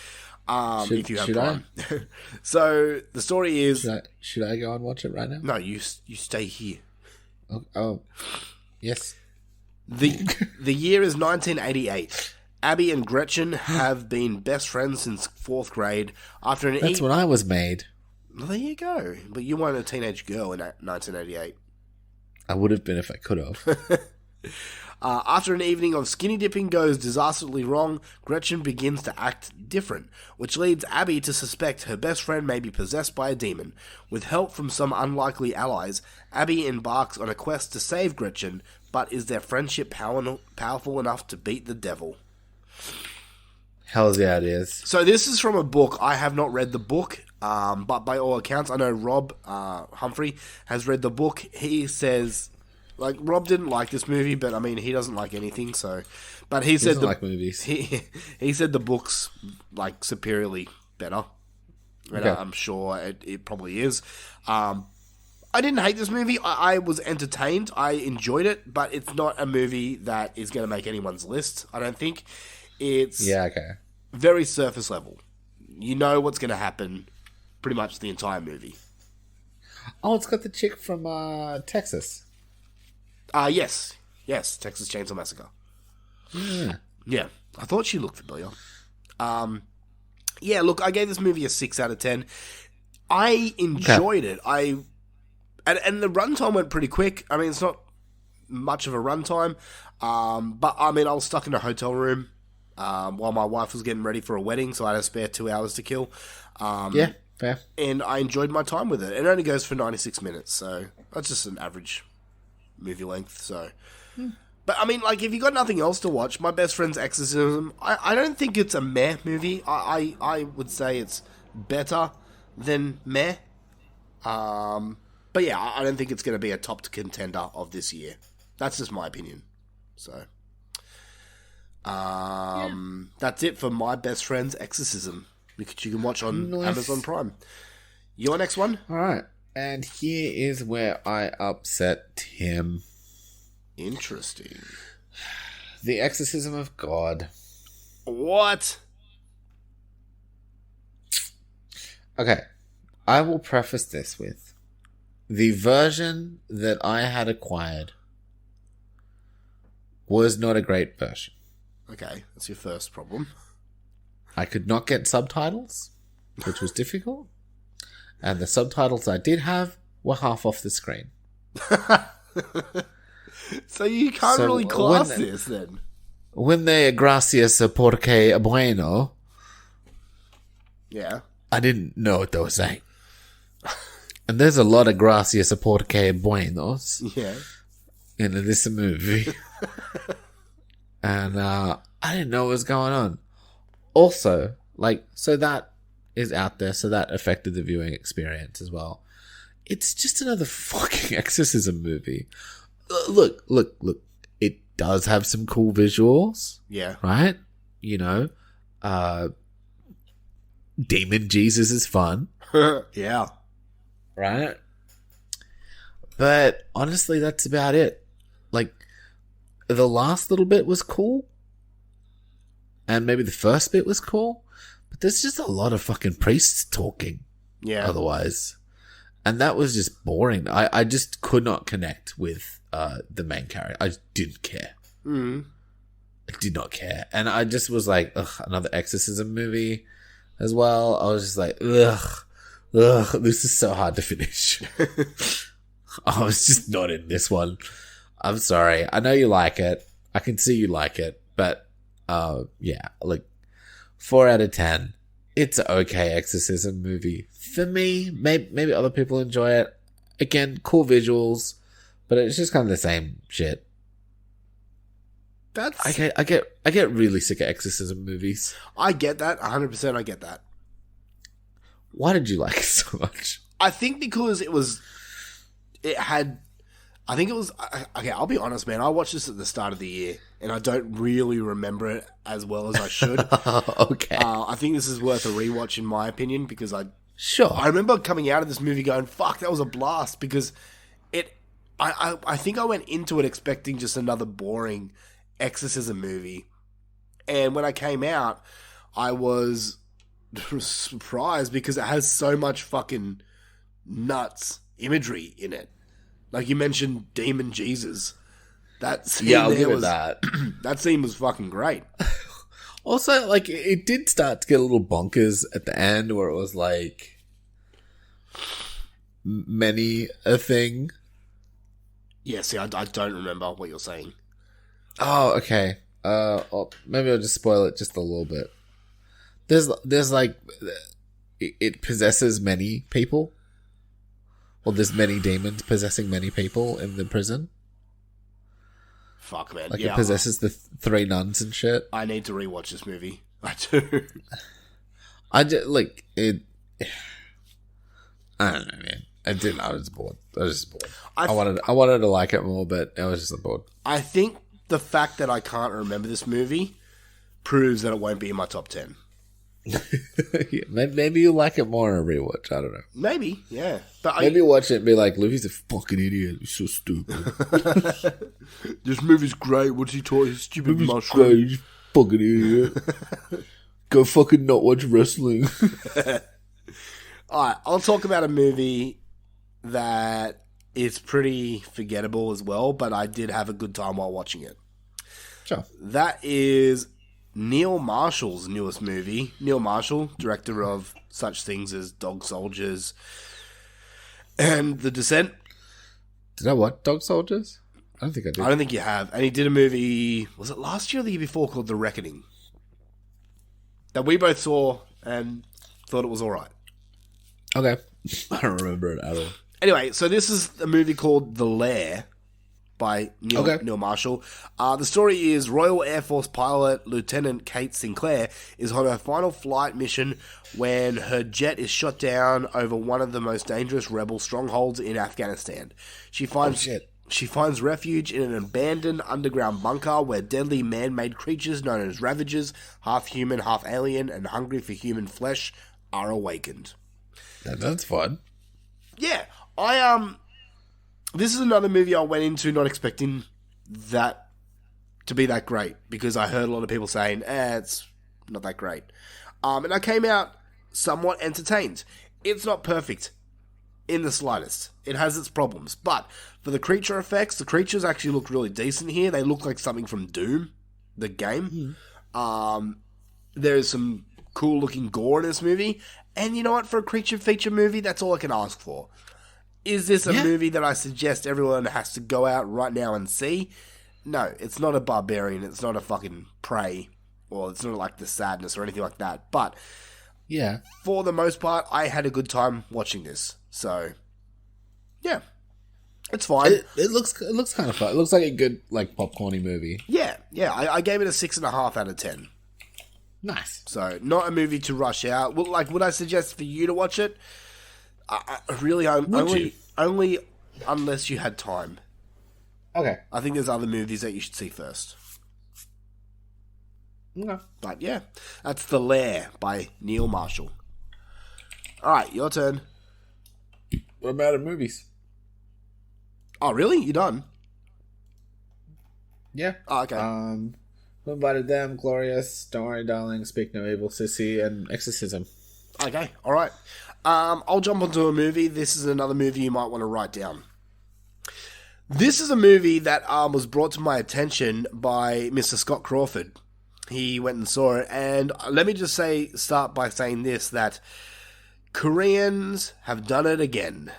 If you have Prime. So the story is... Should I go and watch it right now? No, you stay here. Oh. Yes. The year is 1988. Abby and Gretchen have been best friends since 4th grade. After an That's when I was made. Well, there you go. But you weren't a teenage girl in 1988. I would have been if I could have. After an evening of skinny dipping goes disastrously wrong, Gretchen begins to act different, which leads Abby to suspect her best friend may be possessed by a demon. With help from some unlikely allies, Abby embarks on a quest to save Gretchen, but is their friendship powerful enough to beat the devil? Hell's yeah, it is. So this is from a book. I have not read the book, but by all accounts, I know Rob Humphrey has read the book. He says, like, Rob didn't like this movie, but I mean, he doesn't like anything. So, but he said doesn't like movies. He said the book's like superiorly better, and I'm sure it probably is. I didn't hate this movie. I was entertained. I enjoyed it, but it's not a movie that is going to make anyone's list. I don't think. It's very surface level. You know what's going to happen pretty much the entire movie. Oh, it's got the chick from Texas. Yes, Texas Chainsaw Massacre. Yeah, I thought she looked familiar. Yeah, look, I gave this movie a 6 out of 10. I enjoyed it. And the runtime went pretty quick. I mean, it's not much of a runtime, but I mean, I was stuck in a hotel room while my wife was getting ready for a wedding, so I had a spare 2 hours to kill. Yeah, fair. And I enjoyed my time with it. It only goes for 96 minutes, so that's just an average movie length. So, but I mean, like, if you got nothing else to watch, My Best Friend's Exorcism, I don't think it's a meh movie. I would say it's better than meh. But yeah, I don't think it's going to be a top contender of this year. That's just my opinion. So, that's it for My Best Friend's Exorcism, which you can watch on Amazon Prime. Your next one? All right. And here is where I upset Tim. Interesting. The Exorcism of God. What? Okay. I will preface this with the version that I had acquired was not a great version. Okay, that's your first problem. I could not get subtitles, which was difficult. And the subtitles I did have were half off the screen. So you can't really class this then. When they gracias porque bueno, yeah, I didn't know what they were saying. And there's a lot of gracias porque buenos in this movie. And I didn't know what was going on. Also, like, so that is out there, so that affected the viewing experience as well. It's just another fucking exorcism movie. Look. It does have some cool visuals. Yeah. Right? You know, Demon Jesus is fun. Yeah. Right? But honestly, that's about it. Like, the last little bit was cool. And maybe the first bit was cool. But there's just a lot of fucking priests talking. Yeah. Otherwise. And that was just boring. I just could not connect with the main character. I just didn't care. Mm. I did not care. And I just was like, ugh, another exorcism movie as well. I was just like, ugh, this is so hard to finish. I was just not in this one. I'm sorry. I know you like it. I can see you like it. But, yeah, like, 4 out of 10. It's an okay exorcism movie. For me, maybe other people enjoy it. Again, cool visuals, but it's just kind of the same shit. That's I get really sick of exorcism movies. I get that. 100% I get that. Why did you like it so much? I think because okay, I'll be honest, man. I watched this at the start of the year, and I don't really remember it as well as I should. Okay. I think this is worth a rewatch, in my opinion, because I Sure. I remember coming out of this movie going, fuck, that was a blast, because I think I went into it expecting just another boring exorcism movie. And when I came out, I was surprised because it has so much fucking nuts imagery in it. Like you mentioned Demon Jesus. That scene I'll give it that. That scene was fucking great. Also, like, it did start to get a little bonkers at the end where it was like many a thing. Yeah, see, I don't remember what you're saying. Oh, okay. Maybe I'll just spoil it just a little bit. There's like, it possesses many people. Well, there's many demons possessing many people in the prison. Fuck, man. Like, yeah, it possesses the three nuns and shit. I need to rewatch this movie. I do. I just, like, it... I don't know, man. I didn't. I was bored. I was just bored. I wanted to like it more, but I was just bored. I think the fact that I can't remember this movie proves that it won't be in my top 10. Yeah, maybe you like it more in a rewatch. I don't know. Maybe, yeah. But maybe watch it and be like, Luffy's a fucking idiot. He's so stupid. This movie's great. What's he talking? Stupid movie's mushroom. Great. He's a fucking idiot. Go fucking not watch wrestling. Alright, I'll talk about a movie that is pretty forgettable as well, but I did have a good time while watching it. Sure. That is Neil Marshall's newest movie. Neil Marshall, director of such things as Dog Soldiers and The Descent. Did I watch Dog Soldiers? I don't think I did. I don't think you have. And he did a movie, was it last year or the year before, called The Reckoning, that we both saw and thought it was alright. Okay. I don't remember it at all. Anyway, so this is a movie called The LAIR by Neil Marshall. The story is Royal Air Force pilot Lieutenant Kate Sinclair is on her final flight mission when her jet is shot down over one of the most dangerous rebel strongholds in Afghanistan. She finds refuge in an abandoned underground bunker where deadly man-made creatures known as Ravagers, half human, half alien, and hungry for human flesh, are awakened. That's fun. Yeah, this is another movie I went into not expecting that to be that great, because I heard a lot of people saying, it's not that great. And I came out somewhat entertained. It's not perfect in the slightest. It has its problems, but for the creature effects, the creatures actually look really decent here. They look like something from Doom, the game. There's some cool looking gore in this movie, and you know what, for a creature feature movie, that's all I can ask for. Is this a movie that I suggest everyone has to go out right now and see? No, it's not a Barbarian, it's not a fucking Prey, or it's not like The Sadness or anything like that, but yeah, for the most part, I had a good time watching this, so yeah, it's fine. It looks kind of fun. It looks like a good, like, popcorny movie. Yeah, I gave it a 6.5 out of 10. Nice. So, not a movie to rush out. Well, like, would I suggest for you to watch it? Only unless you had time. Okay. I think there's other movies that you should see first. Okay. But yeah, that's The LAIR by Neil Marshall. Alright, your turn. What about movies? Oh, really? You done? Yeah. Oh, okay. Who Invited Them, Glorious, Don't Worry Darling, Speak No Evil, Sissy, and Exorcism. Okay, alright. I'll jump onto a movie. This is another movie you might want to write down. This is a movie that was brought to my attention by Mr. Scott Crawford. He went and saw it, and let me just start by saying this, that Koreans have done it again.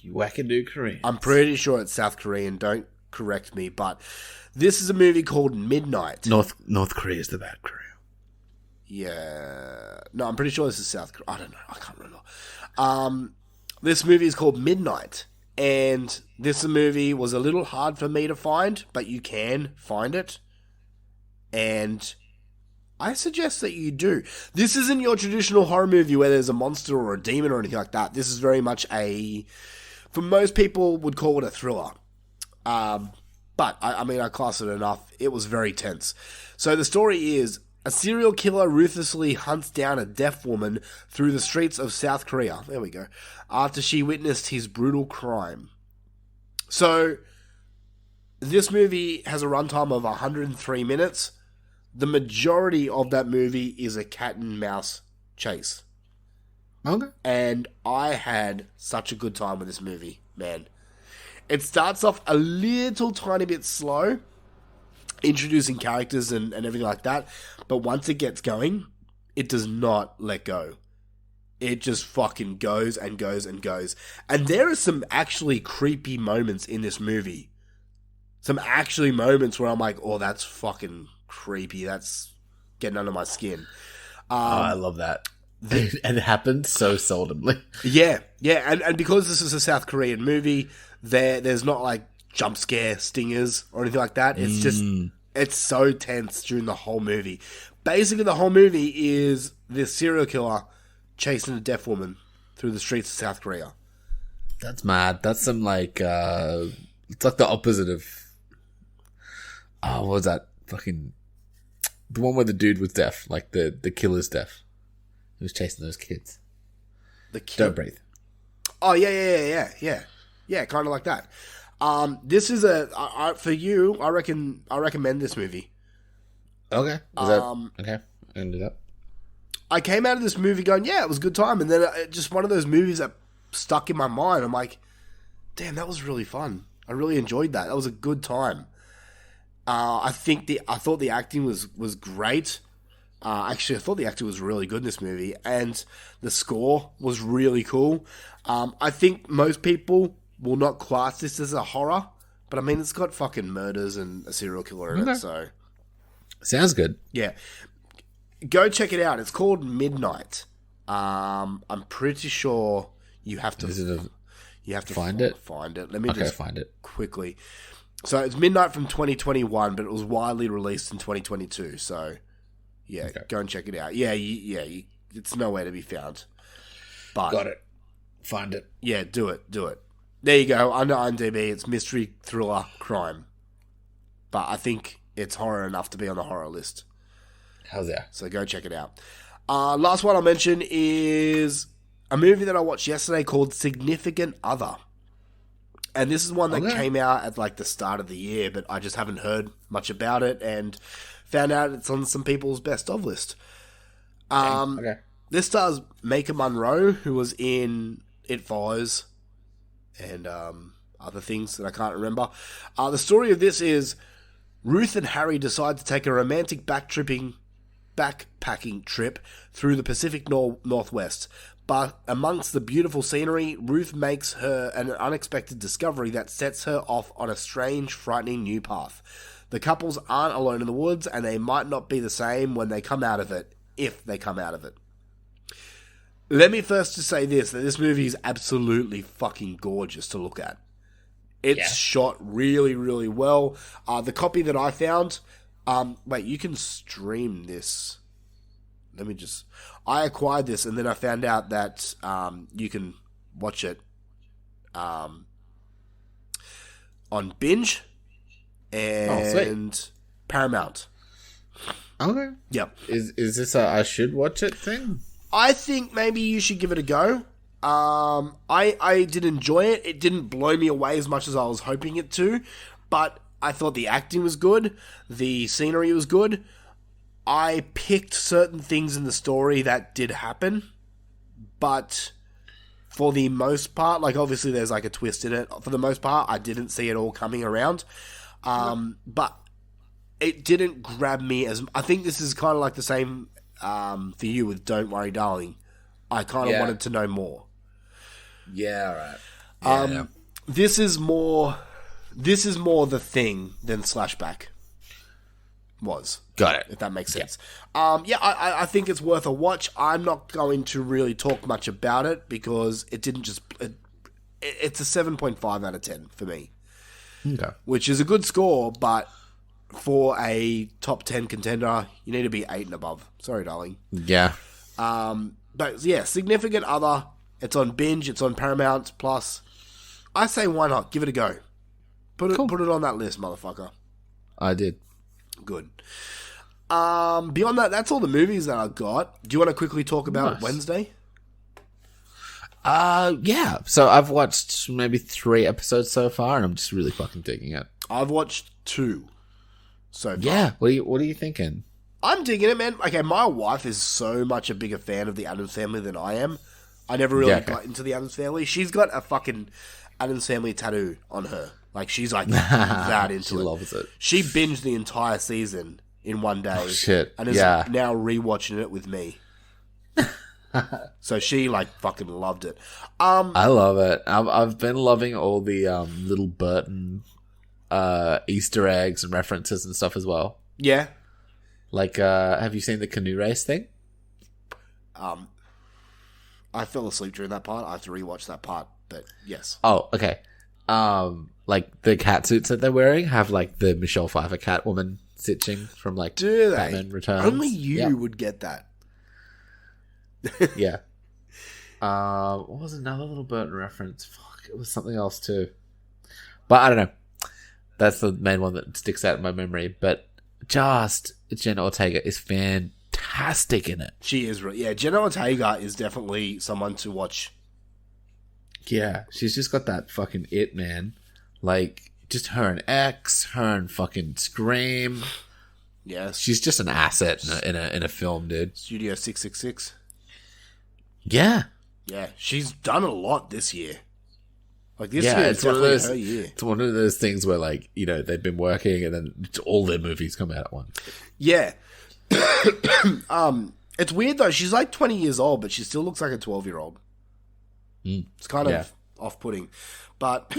You wackadoo Koreans. I'm pretty sure it's South Korean, don't correct me, but this is a movie called Midnight. North Korea is the bad Korea. Yeah. No, I'm pretty sure this is South Korea. I don't know. I can't remember. This movie is called Midnight. And this movie was a little hard for me to find, but you can find it. And I suggest that you do. This isn't your traditional horror movie where there's a monster or a demon or anything like that. This is very much for most people would call it a thriller. But, I class it enough. It was very tense. So the story is, a serial killer ruthlessly hunts down a deaf woman through the streets of South Korea. There we go. After she witnessed his brutal crime. So, this movie has a runtime of 103 minutes. The majority of that movie is a cat and mouse chase. Okay. And I had such a good time with this movie, man. It starts off a little tiny bit slow, introducing characters and everything like that. But once it gets going, it does not let go. It just fucking goes and goes and goes. And there are some actually creepy moments in this movie. some actually moments where I'm like, oh, that's fucking creepy. That's getting under my skin. I love that. And it happens so seldomly. Yeah, and because this is a South Korean movie, there's not like jump scare stingers or anything like that. It's just, it's so tense during the whole movie. Basically, the whole movie is this serial killer chasing a deaf woman through the streets of South Korea. That's mad. That's some like, it's like the opposite of, what was that? Fucking, the one where the dude was deaf, like the killer's deaf. He was chasing those kids. Don't breathe. Oh, yeah, kind of like that. This is for you, I recommend this movie. Okay. Okay? I can do that. I came out of this movie going, yeah, it was a good time. And then just one of those movies that stuck in my mind. I'm like, damn, that was really fun. I really enjoyed that. That was a good time. I thought the acting was great. Actually, I thought the acting was really good in this movie, and the score was really cool. I think most people will not class this as a horror, but I mean, it's got fucking murders and a serial killer in it, so... Sounds good. Yeah. Go check it out. It's called Midnight. I'm pretty sure you have to... you have to find it? Find it. Let me just find it quickly. So, it's Midnight from 2021, but it was widely released in 2022, so... Yeah, go and check it out. Yeah, it's nowhere to be found. But got it. Find it. Yeah, do it. There you go. Under IMDb, it's mystery, thriller, crime. But I think it's horror enough to be on the horror list. How's that? So go check it out. Last one I'll mention is a movie that I watched yesterday called Significant Other. And this is one that came out at like the start of the year, but I just haven't heard much about it, and found out it's on some people's best of list. This stars Maika Monroe, who was in It Follows and other things that I can't remember. The story of this is Ruth and Harry decide to take a romantic backpacking trip through the Pacific Northwest. But amongst the beautiful scenery, Ruth makes her an unexpected discovery that sets her off on a strange, frightening new path. The couples aren't alone in the woods, and they might not be the same when they come out of it, if they come out of it. Let me first just say this, that this movie is absolutely fucking gorgeous to look at. It's shot really, really well. The copy that I found... wait, you can stream this. I acquired this, and then I found out that you can watch it on Binge and Paramount. Okay. Yep. Is this a I should watch it thing? I think maybe you should give it a go. I did enjoy it. It didn't blow me away as much as I was hoping it to, but I thought the acting was good. The scenery was good. I picked certain things in the story that did happen, but for the most part, like obviously there's like a twist in it. For the most part, I didn't see it all coming around. But it didn't grab me as... I think this is kind of like the same for you with Don't Worry Darling. I kind of wanted to know more. Yeah, right. This is more The Thing than Slashback was. Got it. If that makes sense. I think it's worth a watch. I'm not going to really talk much about it because it didn't just... It's a 7.5 out of 10 for me. Okay. Which is a good score, but for a top 10 contender, you need to be 8 and above. Sorry, darling. Yeah. But yeah, Significant Other. It's on Binge. It's on Paramount Plus. I say why not? Give it a go. Put it on that list, motherfucker. I did. Good. Beyond that, that's all the movies that I've got. Do you want to quickly talk about Wednesday? Yeah. So I've watched maybe 3 episodes so far, and I'm just really fucking digging it. I've watched 2 so far. Yeah. What are you thinking? I'm digging it, man. Okay, my wife is so much a bigger fan of the Addams Family than I am. I never really got into the Addams Family. She's got a fucking Addams Family tattoo on her. Like, she's like that into it. She loves it. She binged the entire season in one day. Oh, shit. And is now rewatching it with me. So she, like, fucking loved it. I love it. I've been loving all the little Burton Easter eggs and references and stuff as well. Yeah. Like, have you seen the canoe race thing? I fell asleep during that part. I have to rewatch that part, but yes. Oh, okay. Like the cat suits that they're wearing have like the Michelle Pfeiffer Catwoman stitching from like Do they? Batman Returns. Only you would get that. Yeah. What was another little Burton reference? Fuck, it was something else too. But I don't know. That's the main one that sticks out in my memory. But just Jenna Ortega is fantastic in it. She is, yeah. Jenna Ortega is definitely someone to watch. Yeah, she's just got that fucking it, man. Like, just her and X, her and fucking Scream. Yes. She's just an asset in a film, dude. Studio 666. Yeah. Yeah, she's done a lot this year. Like, this year it's is one of definitely those, her year. It's one of those things where, like, you know, they've been working and then all their movies come out at once. Yeah. It's weird, though. She's like 20 years old, but she still looks like a 12-year-old. It's kind of off-putting. But...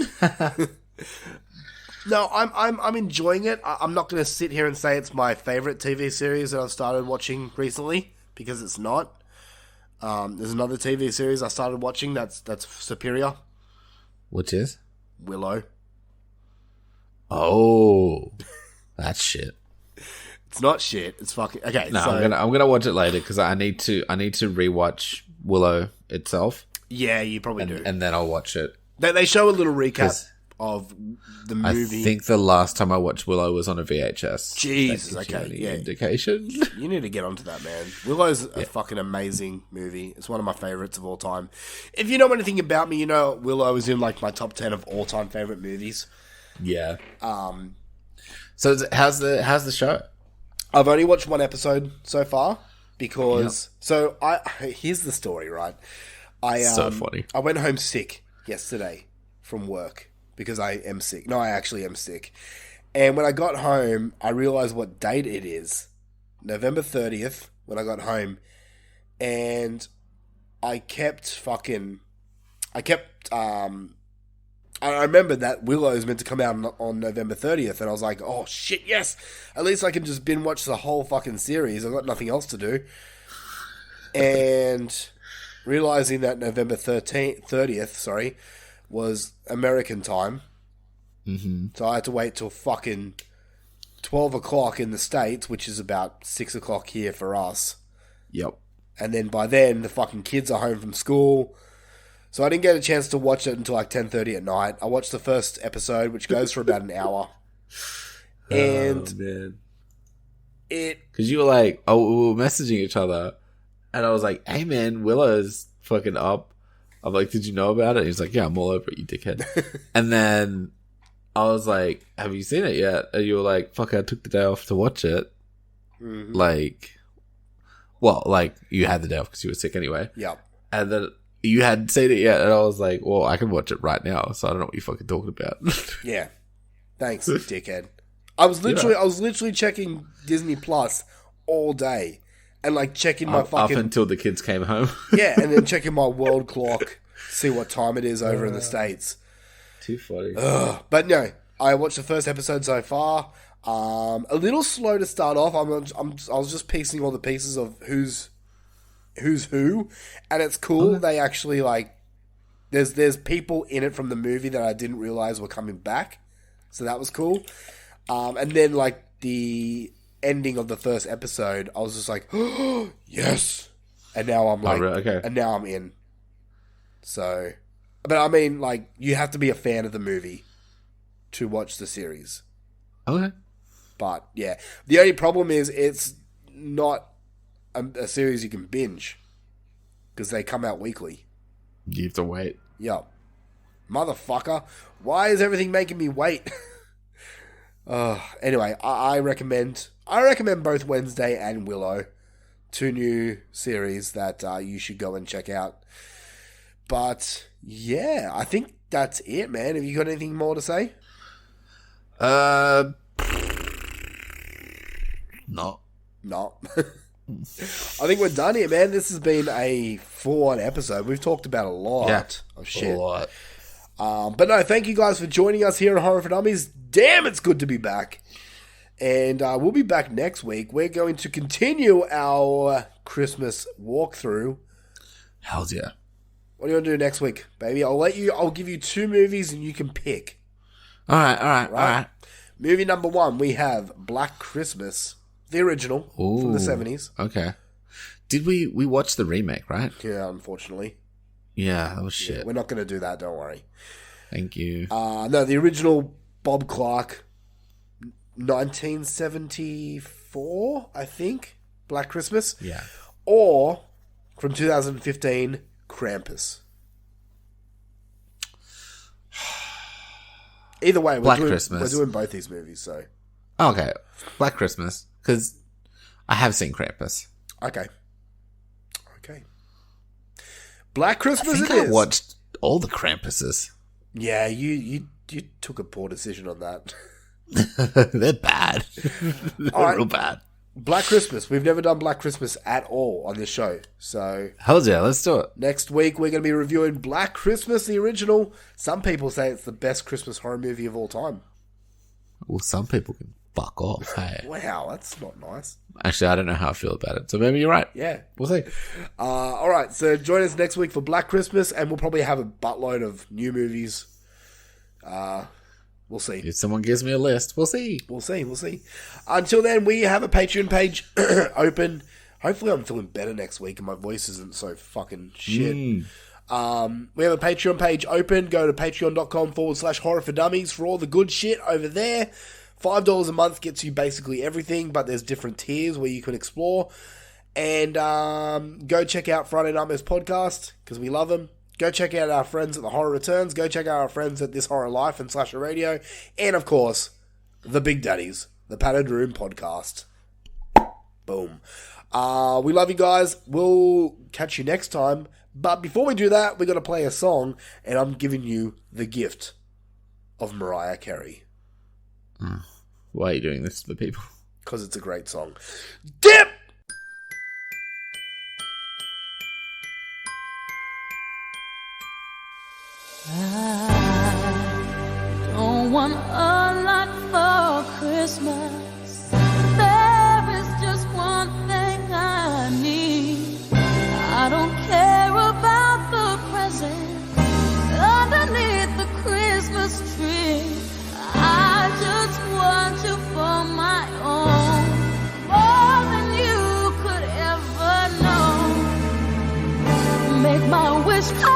No, I'm enjoying it. I'm not going to sit here and say it's my favorite TV series that I've started watching recently, because it's not. There's another TV series I started watching that's superior. Which is? Willow. Oh, that's shit. It's not shit. It's fucking okay. No, so, I'm gonna watch it later because I need to rewatch Willow itself. Yeah, you probably do. And then I'll watch it. They show a little recap of the movie. I think the last time I watched Willow was on a VHS. Jesus, okay, yeah. Indication. You need to get onto that, man. Willow's a fucking amazing movie. It's one of my favorites of all time. If you know anything about me, you know Willow is in like my top 10 of all time favorite movies. Yeah. So how's the show? I've only watched one episode so far because here's the story, right? So funny. I went home sick yesterday from work. Because I am sick. No, I actually am sick. And when I got home, I realized what date it is. November 30th, when I got home. And I remembered that Willow is meant to come out on November 30th. And I was like, oh, shit, yes. At least I can just binge watch the whole fucking series. I've got nothing else to do. And realizing that November 30th, was American time. Mm-hmm. So I had to wait till fucking 12 o'clock in the States, which is about 6 o'clock here for us. Yep. And then by then, the fucking kids are home from school. So I didn't get a chance to watch it until like 10:30 at night. I watched the first episode, which goes for about an hour. And man. Because you were like, we were messaging each other. And I was like, hey man, Willow's fucking up. I'm like, did you know about it? He's like, yeah, I'm all over it, you dickhead. And then I was like, have you seen it yet? And you were like, fuck, I took the day off to watch it. Mm-hmm. Like, you had the day off because you were sick anyway. Yep. And then you hadn't seen it yet. And I was like, well, I can watch it right now. So I don't know what you're fucking talking about. Yeah. Thanks, dickhead. I was literally checking Disney Plus all day. And, like, checking my fucking... Up until the kids came home. Yeah, and then checking my world clock, see what time it is over in the States. Too funny. But no, I watched the first episode so far. A little slow to start off. I was just piecing all the pieces of who's who. And it's cool. Okay. They actually, like... There's people in it from the movie that I didn't realize were coming back. So that was cool. And then, like, the... ending of the first episode, I was just like, oh, yes. And now I'm like, and now I'm in. So, but I mean, like, you have to be a fan of the movie to watch the series. Okay. But yeah, the only problem is it's not a series you can binge because they come out weekly. You have to wait. Yup. Motherfucker. Why is everything making me wait? Anyway, I recommend both Wednesday and Willow, 2 new series that you should go and check out. But yeah, I think that's it, man. Have you got anything more to say? No. I think we're done here, man. This has been a full-on episode. We've talked about a lot of shit. A lot. But no, thank you guys for joining us here on Horror for Dummies. Damn, it's good to be back. And we'll be back next week. We're going to continue our Christmas walkthrough. Hells yeah. What do you want to do next week, baby? I'll give you 2 movies and you can pick. All right. Movie number 1, we have Black Christmas, the original from the 70s. Okay. Did we watch the remake, right? Yeah, unfortunately. Yeah, that was shit. Yeah, we're not going to do that, don't worry. Thank you. No, the original Bob Clark, 1974, I think, Black Christmas. Yeah. Or, from 2015, Krampus. Either way, we're doing both these movies, so. Okay, Black Christmas, because I have seen Krampus. Okay. Black Christmas I watched all the Krampuses. Yeah, you took a poor decision on that. They're bad. They're real bad. Black Christmas. We've never done Black Christmas at all on this show. So hell yeah, let's do it. Next week we're going to be reviewing Black Christmas, the original. Some people say it's the best Christmas horror movie of all time. Well, some people can fuck off. Hey. Wow, that's not nice. Actually, I don't know how I feel about it. So maybe you're right. Yeah. We'll see. All right, so join us next week for Black Christmas, and we'll probably have a buttload of new movies. We'll see. If someone gives me a list, we'll see. We'll see. Until then, we have a Patreon page open. Hopefully I'm feeling better next week and my voice isn't so fucking shit. We have a Patreon page open. Go to patreon.com/horror for dummies for all the good shit over there. $5 a month gets you basically everything, but there's different tiers where you can explore. And go check out Friday Nightmares Podcast, because we love them. Go check out our friends at The Horror Returns. Go check out our friends at This Horror Life and Slasher Radio. And, of course, the Big Daddies, the Padded Room Podcast. Boom. We love you guys. We'll catch you next time. But before we do that, we're going to play a song, and I'm giving you the gift of Mariah Carey. Why are you doing this to the people? Because it's a great song. Dip! I don't want a lot for Christmas. There is just one thing I need. I don't care about the presents underneath the Christmas tree. I just want you for my own, more than you could ever know. Make my wish come